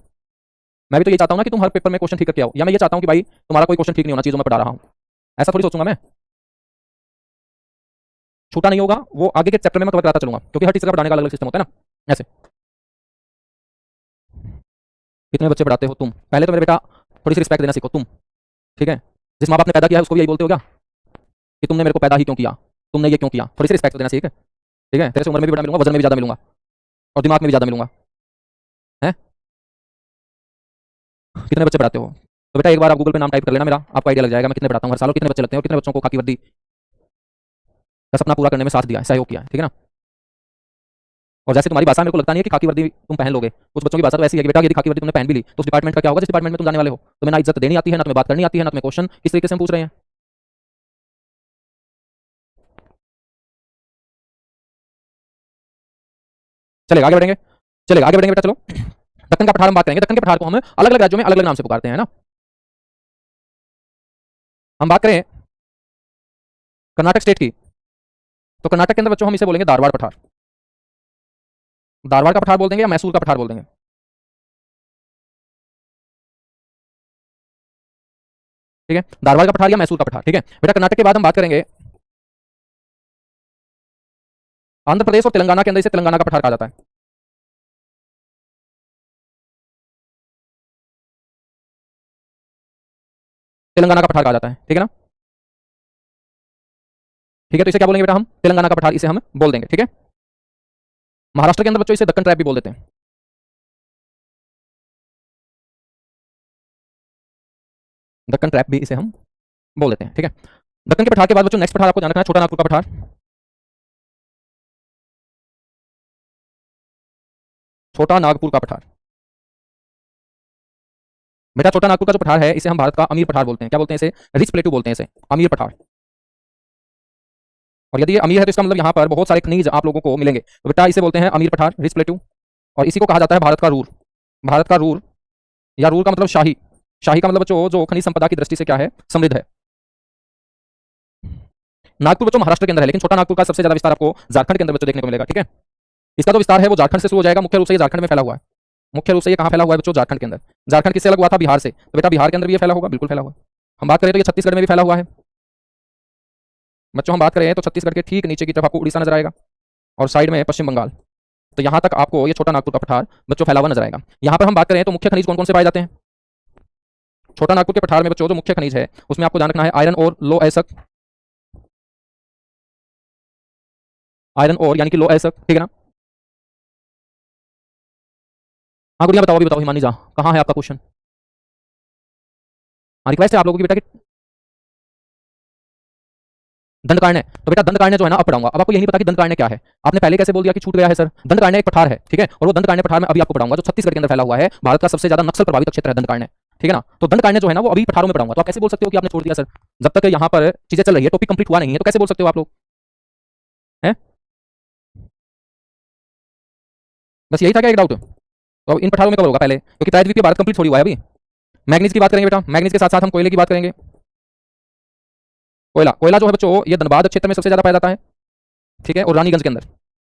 मैं भी तो ये चाहता हूँ ना कि तुम हर पेपर में क्वेश्चन ठीक करके आओ, या मैं ये चाहता हूँ कि भाई तुम्हारा कोई क्वेश्चन ठीक नहीं होना चाहिए जो मैं पढ़ा रहा हूँ, ऐसा थोड़ी सोचूंगा मैं। छूटा नहीं होगा, वो आगे के चैप्टर में मैं कवर कराता चलूंगा, क्योंकि हर टीचर का पढ़ाने का अलग अलग सिस्टम होता है ना। ऐसे कितने बच्चे पढ़ाते हो तुम, पहले तो मेरे बेटा थोड़ी सी रिस्पेक्ट देना सीखो तुम, ठीक है। जिस माँ बाप ने पैदा किया है उसको भी यही बोलते हो क्या कि तुमने मेरे को पैदा ही क्यों किया, तुमने ये क्यों किया, थोड़ी सी रिस्पेक्ट देना सीख, ठीक है। तेरे से उम्र में भी बड़ा मिलूंगा, वजन में भी ज्यादा मिलूंगा, और दिमाग में भी ज्यादा मिलूंगा, है। कितने बच्चे पढ़ाते हो, तो बेटा एक बार आप गूगल पे नाम टाइप कर लेना मेरा, आपको आइडिया लग जाएगा मैं कितने पढ़ाता हूँ हर साल, और कितने बच्चे लगते हैं, और कितने बच्चों को खाकी वर्दी का सपना पूरा करने में साथ दिया, सहयोग किया है, ठीक है ना। और जैसे तुम्हारी भाषा मेरे को लगता नहीं है कि खाकी वर्दी तुम पहन लोगे, कुछ बच्चों की भाषा तो ऐसी है कि बेटा यदि खाकी वर्दी तुमने पहन भी ली तो उस डिपार्टमेंट का क्या होगा जिस डिपार्टमेंट में तुम जाने वाले हो। तुम्हें ना इज्जत देनी आती है, ना तुम्हें बात करनी आती है, ना तुम्हें क्वेश्चन किस तरीके से हम पूछ रहे हैं। चलेगा आगे बढ़ेंगे, चलेगा आगे बढ़ेंगे बेटा, चलो। दक्कन का पठार हम बात करेंगे। दक्कन के पठार को हम अलग अलग राज्यों में अलग अलग नाम से पुकारते हैं ना। हम बात करें कर्नाटक स्टेट की, तो कर्नाटक के अंदर बच्चों हम इसे बोलेंगे धारवाड़ पठार। धारवाड़ का पठार बोल देंगे या मैसूर का पठार बोल देंगे, ठीक है। धारवाड़ का पठार या मैसूर का पठार, ठीक है बेटा। कर्नाटक के बाद हम बात करेंगे आंध्र प्रदेश और तेलंगाना के अंदर, इसे तेलंगाना का पठार कहा जाता है। तेलंगाना का पठार कहा जाता है, ठीक है ना, ठीक है। तो इसे क्या बोलेंगे बेटा हम, तेलंगाना का पठार इसे हम बोल देंगे, ठीक है। महाराष्ट्र के अंदर बच्चों इसे दक्कन ट्रैप भी बोल देते हैं, दक्कन ट्रैप भी इसे हम बोल देते हैं, ठीक है। दक्कन के पठार के बाद बच्चों नेक्स्ट पठार आपको ध्यान रखना है, छोटा नागपुर का पठार। छोटा नागपुर का पठार, बेटा छोटा नागपुर का जो पठार है इसे हम भारत का अमीर पठार बोलते हैं। क्या बोलते हैं इसे, रिच प्लेटू बोलते हैं इसे, अमीर पठार। और यदि ये अमीर है तो इसका मतलब यहाँ पर बहुत सारे खनिज आप लोगों को मिलेंगे। तो बेटा इसे बोलते हैं अमीर पठार, रिच प्लेटू। और इसी को कहा जाता है भारत का रूर। भारत का रूर, या रूर का मतलब शाही। शाही का मतलब बच्चों जो खनिज संपदा की दृष्टि से क्या है, समृद्ध है। नागपुर बच्चों महाराष्ट्र के अंदर है, लेकिन छोटा नागपुर का सबसे ज्यादा विस्तार आपको झारखंड के अंदर बच्चों देखने को मिलेगा। ठीक है, इसका जो विस्तार है वो झारखंड से शुरू हो जाएगा। मुख्य रूप से ये झारखंड में फैला हुआ है। मुख्य रूप से ये कहाँ फैला हुआ है बच्चों, झारखंड के अंदर। झारखंड किससे अलग हुआ था, बिहार से। तो बेटा बिहार के अंदर भी ये फैला होगा, बिल्कुल फैला हुआ है। हम बात करें तो ये छत्तीसगढ़ में भी फैला हुआ है बच्चों। हम बात करें तो छत्तीसगढ़ के ठीक नीचे की तरफ आपको उड़ीसा नजर आएगा और साइड में पश्चिम बंगाल। तो यहाँ तक आपको ये छोटा नागपुर का पठार बच्चों फैला हुआ नजर आएगा। यहाँ पर हम बात करें तो मुख्य खनिज कौन कौन से पाए जाते हैं छोटा नागपुर के पठार में बच्चों, जो मुख्य खनिज है उसमें आपको ध्यान रखना है आयरन और लो एसक। आयरन और यानी कि लो एसक, ठीक है ना। हाँ गुड़िया बताओ, अभी बताओ हिमानी जा, कहाँ है आपका क्वेश्चन। हाँ रिक्वेस्ट है आप लोगों की बेटा कि दंडकारण्य। तो बेटा दंडकारण्य जो है ना, अब पढ़ाऊंगा। अब आपको यही नहीं पता कि दंडकारण्य क्या है। आपने पहले कैसे बोल दिया कि छूट गया है सर। दंडकारण्य एक पठार है, ठीक है, और वो दंडकारण्य पठार में अभी आपको पढ़ाऊंगा, जो छत्तीसगढ़ के अंदर फैला हुआ है। भारत का सबसे ज्यादा नक्सल प्रभावित क्षेत्र है दंडकारण्य, ठीक है ना। तो दंडकारण्य जो है ना वो अभी पठारों में पढ़ाऊंगा। तो आप कैसे बोल सकते हो कि आपने छोड़ दिया सर, जब तक यहाँ पर चीजें चल रही है, टॉपिक कंप्लीट हुआ नहीं है, तो कैसे बोल सकते हो आप लोग हैं। बस यही था क्या एक डाउट। तो अब इन पठारों में कब होगा पहले, क्योंकि प्रायद्वीपीय भारत कंप्लीट थोड़ी हुआ है अभी। मैग्नीज की बात करेंगे बेटा, मैग्नीज के साथ साथ हम कोयले की बात करेंगे। कोयला, कोयला जो है बच्चों ये धनबाद क्षेत्र में सबसे ज्यादा पाया जाता है, ठीक है, और रानीगंज के अंदर।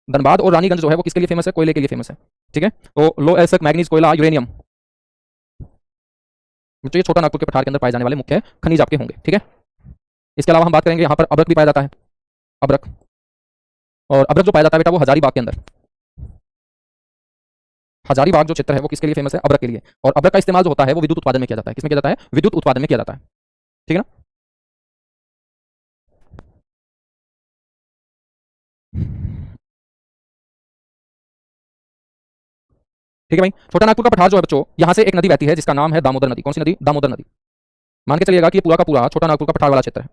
धनबाद और रानीगंज जो है वो किसके लिए फेमस है, कोयले के लिए फेमस है, ठीक है। तो लो एसक, मैग्नीज, कोयला, यूरेनियम, बच्चों ये छोटा नागपुर के पठार के अंदर पाए जाने वाले मुख्य खनिज आपके होंगे, ठीक है। इसके अलावा हम बात करेंगे यहाँ पर अब्रक भी पाया जाता है, अब्रक। और अब्रक जो पाया जाता है बेटा वो हजारीबाग के अंदर। हजारीबाग जो क्षेत्र है वो किसके लिए फेमस है, अब्रक के लिए। और अब्रक का इस्तेमाल जो होता है वो विद्युत उत्पादन में किया जाता है। किसमें किया जाता है, विद्युत उत्पादन में किया जाता है, ठीक है ना। ठीक है भाई, छोटा नागपुर का पठार जो है बच्चों, यहाँ से एक नदी बहती है जिसका नाम है दामोदर नदी। कौन सी नदी, दामोदर नदी। मान के चलिएगा कि ये पूरा का पूरा छोटा नागपुर का पठार वाला क्षेत्र है।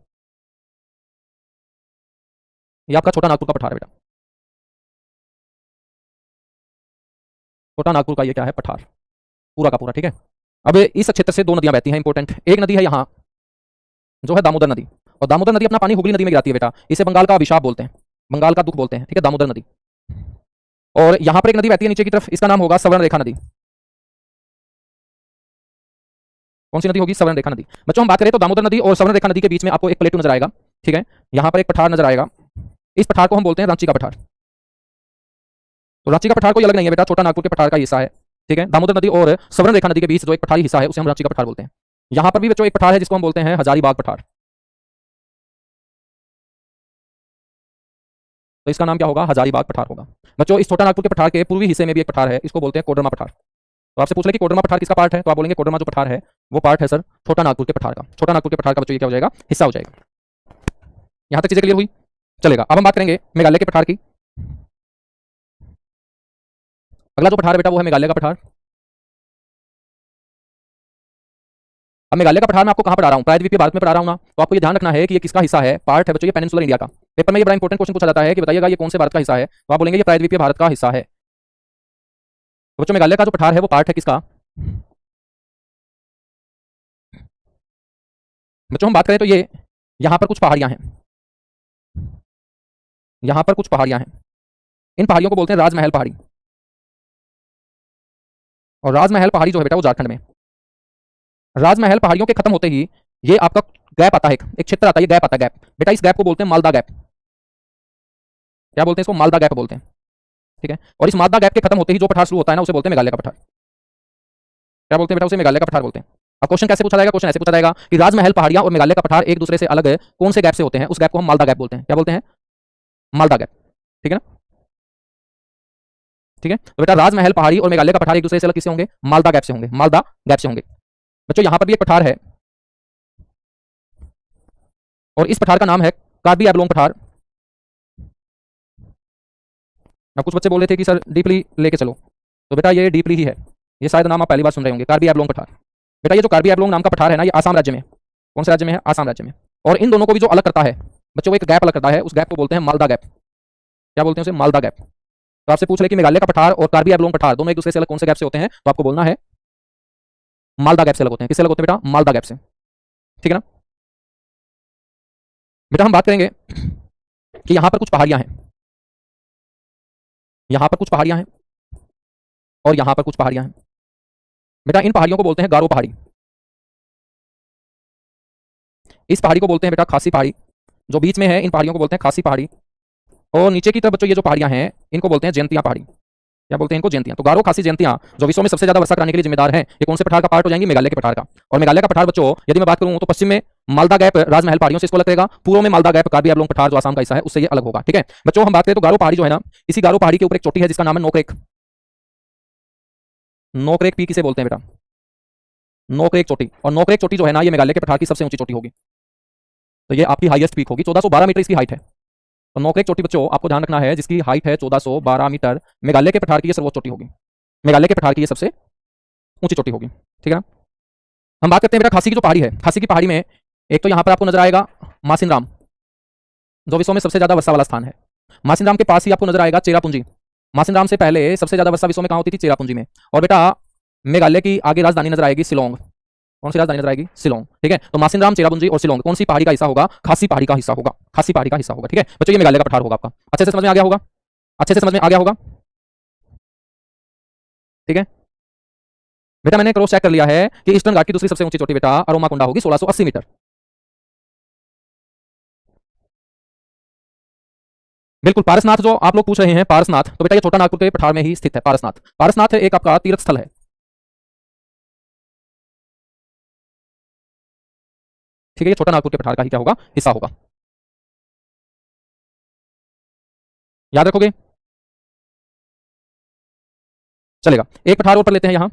ये आपका छोटा नागपुर का पठार है बेटा। छोटा नागपुर का ये क्या है, पठार, पूरा का पूरा, ठीक है। अब इस क्षेत्र से दो नदियां बहती हैं इंपॉर्टेंट। एक नदी है यहाँ जो है दामोदर नदी, और दामोदर नदी अपना पानी हुगली नदी में गिराती है बेटा। इसे बंगाल का अभिशाप बोलते हैं, बंगाल का दुख बोलते हैं, ठीक है, दामोदर नदी। और यहाँ पर एक नदी बहती है नीचे की तरफ, इसका नाम होगा सवर्ण रेखा नदी। कौन सी नदी होगी, सवर्ण रेखा नदी। बच्चों हम बात करें तो दामोदर नदी और सवर्ण रेखा नदी के बीच में आपको एक प्लेटू नजर आएगा, ठीक है। यहाँ पर एक पठार नजर आएगा, इस पठार को हम बोलते हैं रांची का पठार। तो रांची का पठार कोई अलग नहीं है बेटा, छोटा नागपुर के पठार का हिस्सा है, ठीक है। दामोदर नदी और सवर्ण रेखा नदी के बीच जो एक पठारी हिस्सा है उसे हम रांची का पठार बोलते हैं। यहाँ पर भी बच्चों एक पठार है जिसको हम बोलते हैं हजारीबाग पठार। तो इसका नाम क्या होगा, हजारीबाग पठार होगा। बच्चों इस छोटा नागपुर के पठार के पूर्वी हिस्से में भी एक पठार है, इसको बोलते हैं कोडरमा पठार। तो आपसे पूछ ले कि कोडरमा पठार किसका पार्ट है, तो आप बोलेंगे कोडरमा जो पठार है वो पार्ट है सर छोटा नागपुर के पठार का। छोटा नागपुर के पठार का बच्चों ये क्या हो जाएगा, हिस्सा हो जाएगा। यहां तक चीजें क्लियर हुई, चलेगा। अब हम बात करेंगे मेघालय के पठार की। अगला जो पठार है बेटा वो है मेघालय का पठार। अब मेघालय का पठार मैं आपको कहां पढ़ा रहा हूं, प्रायद्वीपीय भारत में पढ़ा रहा हूं ना। तो आपको ये ध्यान रखना है कि ये किसका हिस्सा है, पार्ट है बच्चों ये पेनिनसुलर इंडिया का। पेपर में ये बड़ा इंपॉर्टेंट क्वेश्चन पूछा जाता है कि बताइएगा ये कौन से भारत का हिस्सा है, तो आप बोलेंगे ये प्रायद्वीपीय भारत का हिस्सा है। तो बच्चों मेघालय का जो पठार है वो पार्ट है किसका, बच्चों हम बात करें तो ये यहां पर कुछ पहाड़ियां हैं, यहां पर कुछ पहाड़ियां हैं। इन पहाड़ियों को बोलते हैं राजमहल पहाड़ी। और राजमहल पहाड़ी जो है बेटा वो झारखंड में। राजमहल पहाड़ियों के खत्म होते ही ये आपका गैप आता है, एक क्षेत्र आता है, ये गैप आता है, गैप। बेटा इस गैप को बोलते हैं मालदा गैप। क्या बोलते हैं इसको, मालदा गैप बोलते हैं, ठीक है। और इस मालदा गैप के खत्म होते ही जो पठार शुरू होता है ना उसे बोलते हैं मेघालय का पठार। क्या बोलते हैं बेटा, उसे मेघालय का पठार बोलते हैं। अब क्वेश्चन कैसे पूछा जाएगा, क्वेश्चन ऐसे पूछा जाएगा कि राजमहल पहाड़ियां और मेघालय का पठार एक दूसरे से अलग है, कौन से गैप से होते हैं, उस गैप को हम मालदा गैप बोलते हैं। क्या बोलते हैं, मालदा गैप, ठीक है ना। ठीक है, तो बेटा राजमहल पहाड़ी और मेघालय का पठार एक दूसरे से अलग किससे होंगे, मालदा गैप से होंगे, मालदा गैप से होंगे। बच्चों यहां पर भी एक पठार है और इस पठार का नाम है कार्बी एब्लोंग पठार। अब कुछ बच्चे बोल रहे थे कि सर डीपली लेके चलो, तो बेटा ये डीपली ही है, ये शायद नाम आप पहली बार सुन रहे होंगे, कार्बी एब्लोंग पठार। बेटा ये जो कार्बी एब्लोंग नाम का पठार है ना, ये आसाम राज्य में, कौन से राज्य में है, आसाम राज्य में। और इन दोनों को भी जो अलग करता है बच्चों, वो एक गैप अलग करता है, उस गैप को बोलते हैं मालदा गैप। क्या बोलते हैं उसे, मालदा गैप। तो आपसे पूछ ले कि मेघालय का पठार और कार्बी एब्लोंग पठार दोनों एक दूसरे से अलग कौन से गैप से होते हैं, तो आपको बोलना है मालदा गैप से अलग होते हैं। किससे अलग होते हैं बेटा, मालदा गैप से, ठीक है ना। बेटा हम बात करेंगे कि यहां पर कुछ पहाड़ियां हैं, यहां पर कुछ पहाड़ियां हैं और यहां पर कुछ पहाड़ियां हैं। बेटा इन पहाड़ियों को बोलते हैं गारो पहाड़ी, इस पहाड़ी को बोलते हैं बेटा खासी पहाड़ी, जो बीच में है इन पहाड़ियों को बोलते हैं खासी पहाड़ी, और नीचे की तरफ बच्चों ये जो पहाड़ियां हैं इनको बोलते हैं जयंतिया पहाड़ी। क्या बोलते हैं इनको? जयंतियां। तो गारो खासी जयंतियां जो विश्व में सबसे ज्यादा वर्षा कराने के लिए जिम्मेदार है, ये कौन से पठार का पार्ट हो जाएंगी? मेघालय के पठार का। और मेघालय का पठार बच्चों यदि मैं बात करूं तो पश्चिम में मालदा गैप राजमहल पहाड़ियों से इसको अलग करेगा, पूर्व में मालदा गैप कार्बी आंगलोंग पठार जो आसाम का हिस्सा है उससे ये अलग होगा। ठीक है बच्चों, हम बात करें तो गारो पहाड़ी जो है ना, इसी गारो पहाड़ी के ऊपर एक चोटी है जिसका नाम है नोकरेक। नोकरेक पी किसे बोलते हैं बेटा? नोकरेक चोटी। और नोकरेक चोटी जो है ना, ये मेघालय के पठार की सबसे ऊंची चोटी होगी, तो ये आपकी हाईएस्ट पीक होगी। 1412 मीटर इसकी हाइट है। तो नोकरेक चोटी बच्चों आपको ध्यान रखना है, जिसकी हाइट है 1412 मीटर, मेघालय के पठार की ये सर्वोच्च चोटी होगी, मेघालय के पठार की ये सबसे ऊंची चोटी होगी। ठीक है ना। हम बात करते हैं बेटा खासी की जो पहाड़ी है, खासी की पहाड़ी में एक तो यहां पर आपको नजर आएगा मासिनराम, जो विश्व में सबसे ज्यादा वर्षा वाला स्थान है। मासिनराम के पास ही आपको नजर आएगा चेरापूंजी। मासिनराम से पहले सबसे ज्यादा वर्षा विश्व में कहां होती थी? चेरापूंजी में। और बेटा मेघालय की आगे राजधानी नजर आएगी शिलोंग। कौन सी राजधानी नजर आएगी? शिलोंग। ठीक है, तो मासिनराम, चेरापूंजी और शिलोंग कौन सी पहाड़ी का हिस्सा होगा? खासी पहाड़ी का हिस्सा होगा, खासी पहाड़ी का हिस्सा होगा। ठीक है बच्चों, ये मेघालय का पठार होगा आपका। अच्छे से समझ में आ गया होगा? अच्छे से समझ में आ गया होगा? ठीक है बेटा, मैंने क्रॉस चेक कर लिया है कि ईस्टर्न घाट की दूसरी सबसे ऊंची चोटी बेटा अरोमाकोंडा होगी, 1680 मीटर। बिल्कुल। पारसनाथ जो आप लोग पूछ रहे हैं, पारसनाथ, तो बेटा ये छोटा नागपुर के पठार में ही स्थित है। पारसनाथ, पारसनाथ एक आपका तीर्थ स्थल है। ठीक है, ये छोटा नागपुर के पठार का ही क्या होगा? हिस्सा होगा। याद रखोगे? चलेगा। एक पठार और पढ़ लेते हैं यहां,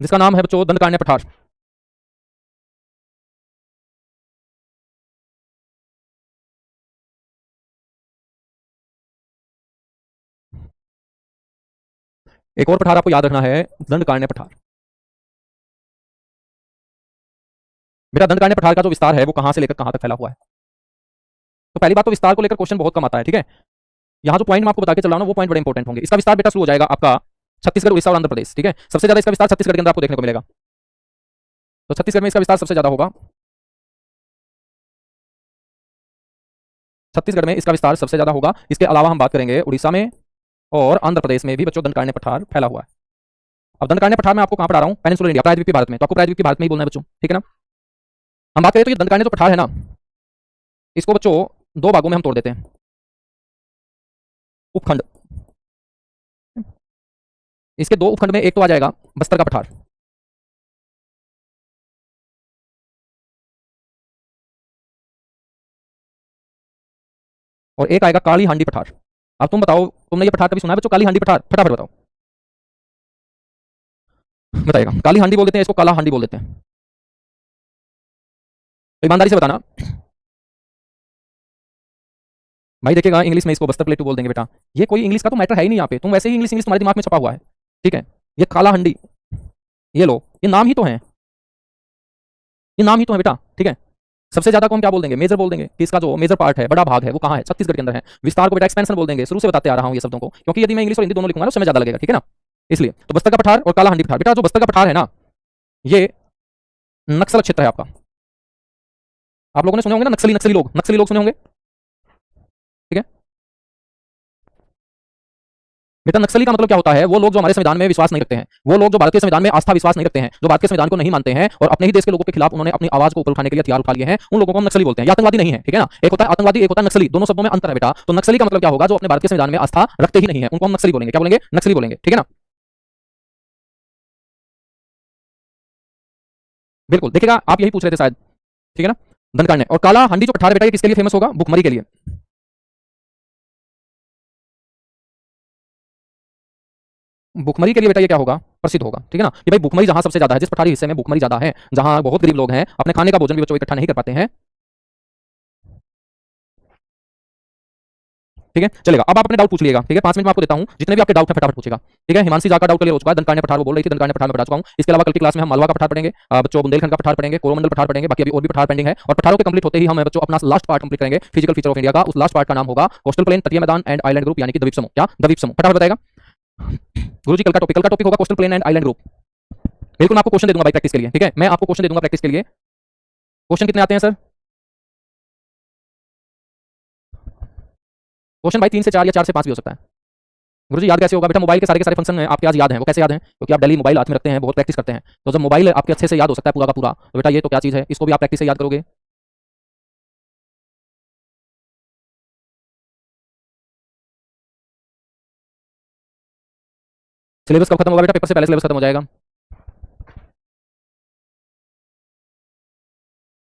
जिसका नाम है बच्चों दंडकारण्य पठार। एक और पठार आपको याद रखना है, दंडकारण्य पठार। बेटा दंडकारण्य पठार का जो विस्तार है वो कहां से लेकर कहां तक फैला हुआ है? तो पहली बात तो विस्तार को लेकर क्वेश्चन बहुत कम आता है। ठीक है, यहां जो पॉइंट मैं आपको बता के चल रहा हूं वो पॉइंट बड़े इंपॉर्टेंट होंगे। इसका विस्तार बेटा शुरू हो जाएगा आपका छत्तीसगढ़, उड़ीसा और आंध्र प्रदेश। ठीक है, सबसे ज्यादा इसका विस्तार छत्तीसगढ़ के अंदर आपको देखने को मिलेगा। तो छत्तीसगढ़ में इसका विस्तार सबसे ज्यादा होगा, छत्तीसगढ़ में इसका विस्तार सबसे ज्यादा होगा। इसके अलावा हम बात करेंगे उड़ीसा में और आंध्र प्रदेश में भी बच्चों दंडकारण्य पठार फैला हुआ है। अब दंडकारण्य पठार मैं आपको कहां पढ़ा रहा हूं? पेनिनसुलर इंडिया, प्रायद्वीपीय भारत में। तो आपको प्रायद्वीपीय भारत में ही बोलना है बच्चों। ठीक है ना। हम बात करें तो ये दंडकारण्य जो पठार है ना, इसको बच्चों दो भागों में हम तोड़ देते हैं, उपखंड। इसके दो उपखंड में एक तो आ जाएगा बस्तर का पठार, और एक आएगा काली हांडी पठार। अब तुम बताओ, तुमने ये पठार कभी सुना है बच्चों? काली हांडी पठार, फटाफट बताओ, बताइएगा। काली हांडी बोल देते हैं इसको, काला हांडी बोल देते हैं? तो ईमानदारी से बताना भाई। देखिएगा, इंग्लिश में इसको बस्तर प्लेटू बोल देंगे बेटा। ये कोई इंग्लिश का तो मैटर है ही नहीं यहाँ पे, तुम वैसे ही इंग्लिश इंग्लिश तुम्हारे दिमाग में छपा हुआ है। ठीक है, ये काला हांडी, ये लो, ये नाम ही तो है, ये नाम ही तो है बेटा। ठीक है, सबसे ज्यादा को हम क्या बोल देंगे? मेजर बोल देंगे कि इसका जो मेजर पार्ट है, बड़ा भाग है, वो कहाँ है? छत्तीसगढ़ के अंदर है। विस्तार को बेटा एक्सपेंशन बोल देंगे। शुरू से बताते आ रहा हूँ ये शब्दों को, क्योंकि यदि मैं इंग्लिश और हिंदी दोनों लिखूंगा ना उसमें ज्यादा लगेगा। ठीक है ना, इसलिए। तो बस्तर का पठार और काला हांडी पठार, बेटा जो बस्तर का पठार है ना, ये नक्सल क्षेत्र है आपका। आप लोगों ने सुने होंगे ना, नक्सली, नक्सली लोग, नक्सली लोग सुने होंगे। ठीक है बेटा, नक्सली का मतलब क्या होता है? वो लोग जो हमारे संविधान में विश्वास नहीं रखते हैं, वो लोग जो भारत के संविधान में आस्था विश्वास नहीं रखते हैं, जो भारत के संविधान को नहीं मानते हैं और अपने ही देश के लोगों के खिलाफ उन्होंने अपनी आवाज को ऊपर उठाने के लिए हथियार उठा लिए हैं, उन लोगों को हम नक्सली बोलते हैं। ये आतंकवादी नहीं है। ठीक है ना, एक होता है आतंकवादी, एक होता है नक्सली, दोनों शब्दों में अंतर है बेटा। तो नक्सली का मतलब क्या होगा? जो अपने भारत के संविधान में आस्था रखते ही नहीं है, उनको हम नक्सली बोलेंगे। क्या बोलेंगे? नक्सली बोलेंगे। ठीक है ना, बिल्कुल। देखिएगा, आप यही पूछ रहे थे शायद। ठीक है ना, दंडकारण्य और काला हांडी जो पठार है बेटा, ये किसके लिए फेमस होगा? भुखमरी के लिए। भुखमरी के लिए बेटा ये क्या होगा? प्रसिद्ध होगा। ठीक है ना, कि भाई भुखमरी जहां सबसे ज्यादा है, जिस पठारी हिस्से में भुखमरी ज्यादा है, जहां बहुत गरीब लोग हैं, अपने खाने का भोजन भी बच्चों इकट्ठा नहीं कर पाते हैं। ठीक है, चलेगा। अब आप अपने डाउट पूछ लिएगा। ठीक है, 5 मिनट में आपको देता हूं, जितने भी आपके डाउट है फटाफट पूछेगा। ठीक है, हिमांशी जाकर डाउट क्लियर हो चुका है, दंडकारण्य पठार वो बोल रही थी, दंडकारण्य पठार में पढ़ा चुका हूं। इसके अलावा कल की क्लास में हम मालवा का पठार पढ़ेंगे, बच्चों बुंदेलखंड का पठार पढ़ेंगे, कोरोमंडल पठार पढ़ेंगे, बाकी अभी और भी पठार पेंडिंग है। और पठारों के कंप्लीट होते ही हम बच्चों अपना लास्ट पार्ट कंप्लीट करेंगे फिजिकल फीचर ऑफ इंडिया का। उस लास्ट पार्ट का नाम होगा कोस्टल प्लेन, तटीय मैदान एंड आइलैंड ग्रुप, यानी कि द्वीप समूह। क्या? द्वीप समूह। फटाफट बताएगा गुरुजी। कल का टॉपिक होगा coastal plain and island group. बिल्कुल, मैं आपको क्वेश्चन दे दूंगा भाई प्रैक्टिस के लिए। ठीक है, मैं आपको क्वेश्चन दे दूंगा प्रैक्टिस के लिए। क्वेश्चन कितने आते हैं सर? क्वेश्चन भाई 3 से 4 या 4 से 5 भी हो सकता है। गुरुजी याद कैसे होगा? बेटा मोबाइल के सारे फंक्शन आपके आज याद हैं। वो कैसे याद हैं? क्योंकि आप डेली मोबाइल हाथ में रखते हैं, बहुत प्रैक्टिस करते हैं। तो जब मोबाइल आपके अच्छे से याद हो सकता है पूरा का पूरा, तो बेटा ये तो क्या चीज़ है, इसको भी आप प्रैक्टिस से याद करोगे। सिलेबस कब खत्म होगा बेटा? पेपर से पहले सिलेबस खत्म हो जाएगा।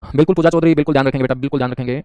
बिल्कुल पूजा चौधरी, बिल्कुल ध्यान रखेंगे बेटा, बिल्कुल ध्यान रखेंगे।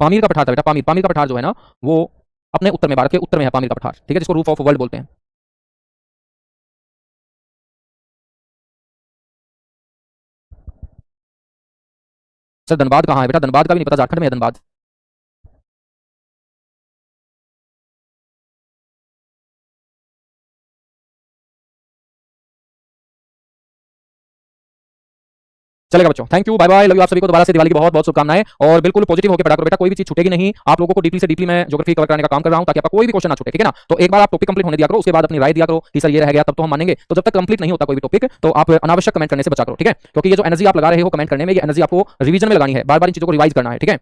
पामीर का पठार था बेटा, पामीर। पामीर का पठार जो है ना वो अपने उत्तर में, भारत के उत्तर में है पामीर का पठार, ठीक है, जिसको रूफ ऑफ वर्ल्ड बोलते हैं। सर धनबाद कहाँ है बेटा? धनबाद का भी नहीं पता, झारखंड में है धनबाद। चलेगा बच्चों, thank you, bye bye, love you आप सभी को दोबारा से दिवाली की बहुत बहुत शुभकामनाएं। और बिल्कुल पॉजिटिव होकर पढ़ा करो बेटा, कोई भी चीज छूटेगी नहीं। आप लोगों को डीपली से डीपली मैं ज्योग्राफी कवर कराने का काम कर रहा हूं ताकि आपका कोई भी क्वेश्चन ना छूटे, ठीक है ना। तो एक बार आप टॉपिक कंप्लीट होने दिया करो, उसके बाद अपनी राय दिया करो कि सर ये रह गया, तब तो हम मानेंगे। तो जब तक कंप्लीट नहीं होता कोई भी टॉपिक तो आप अनावश्यक कमेंट करने से बचा करो, ठीक है, क्योंकि ये जो एनर्जी आप लगा रहे हो कमेंट करने में, ये एनर्जी आपको रिवीजन में लगानी है, बार बार इन चीजों को रिवाइज करना है, ठीक है।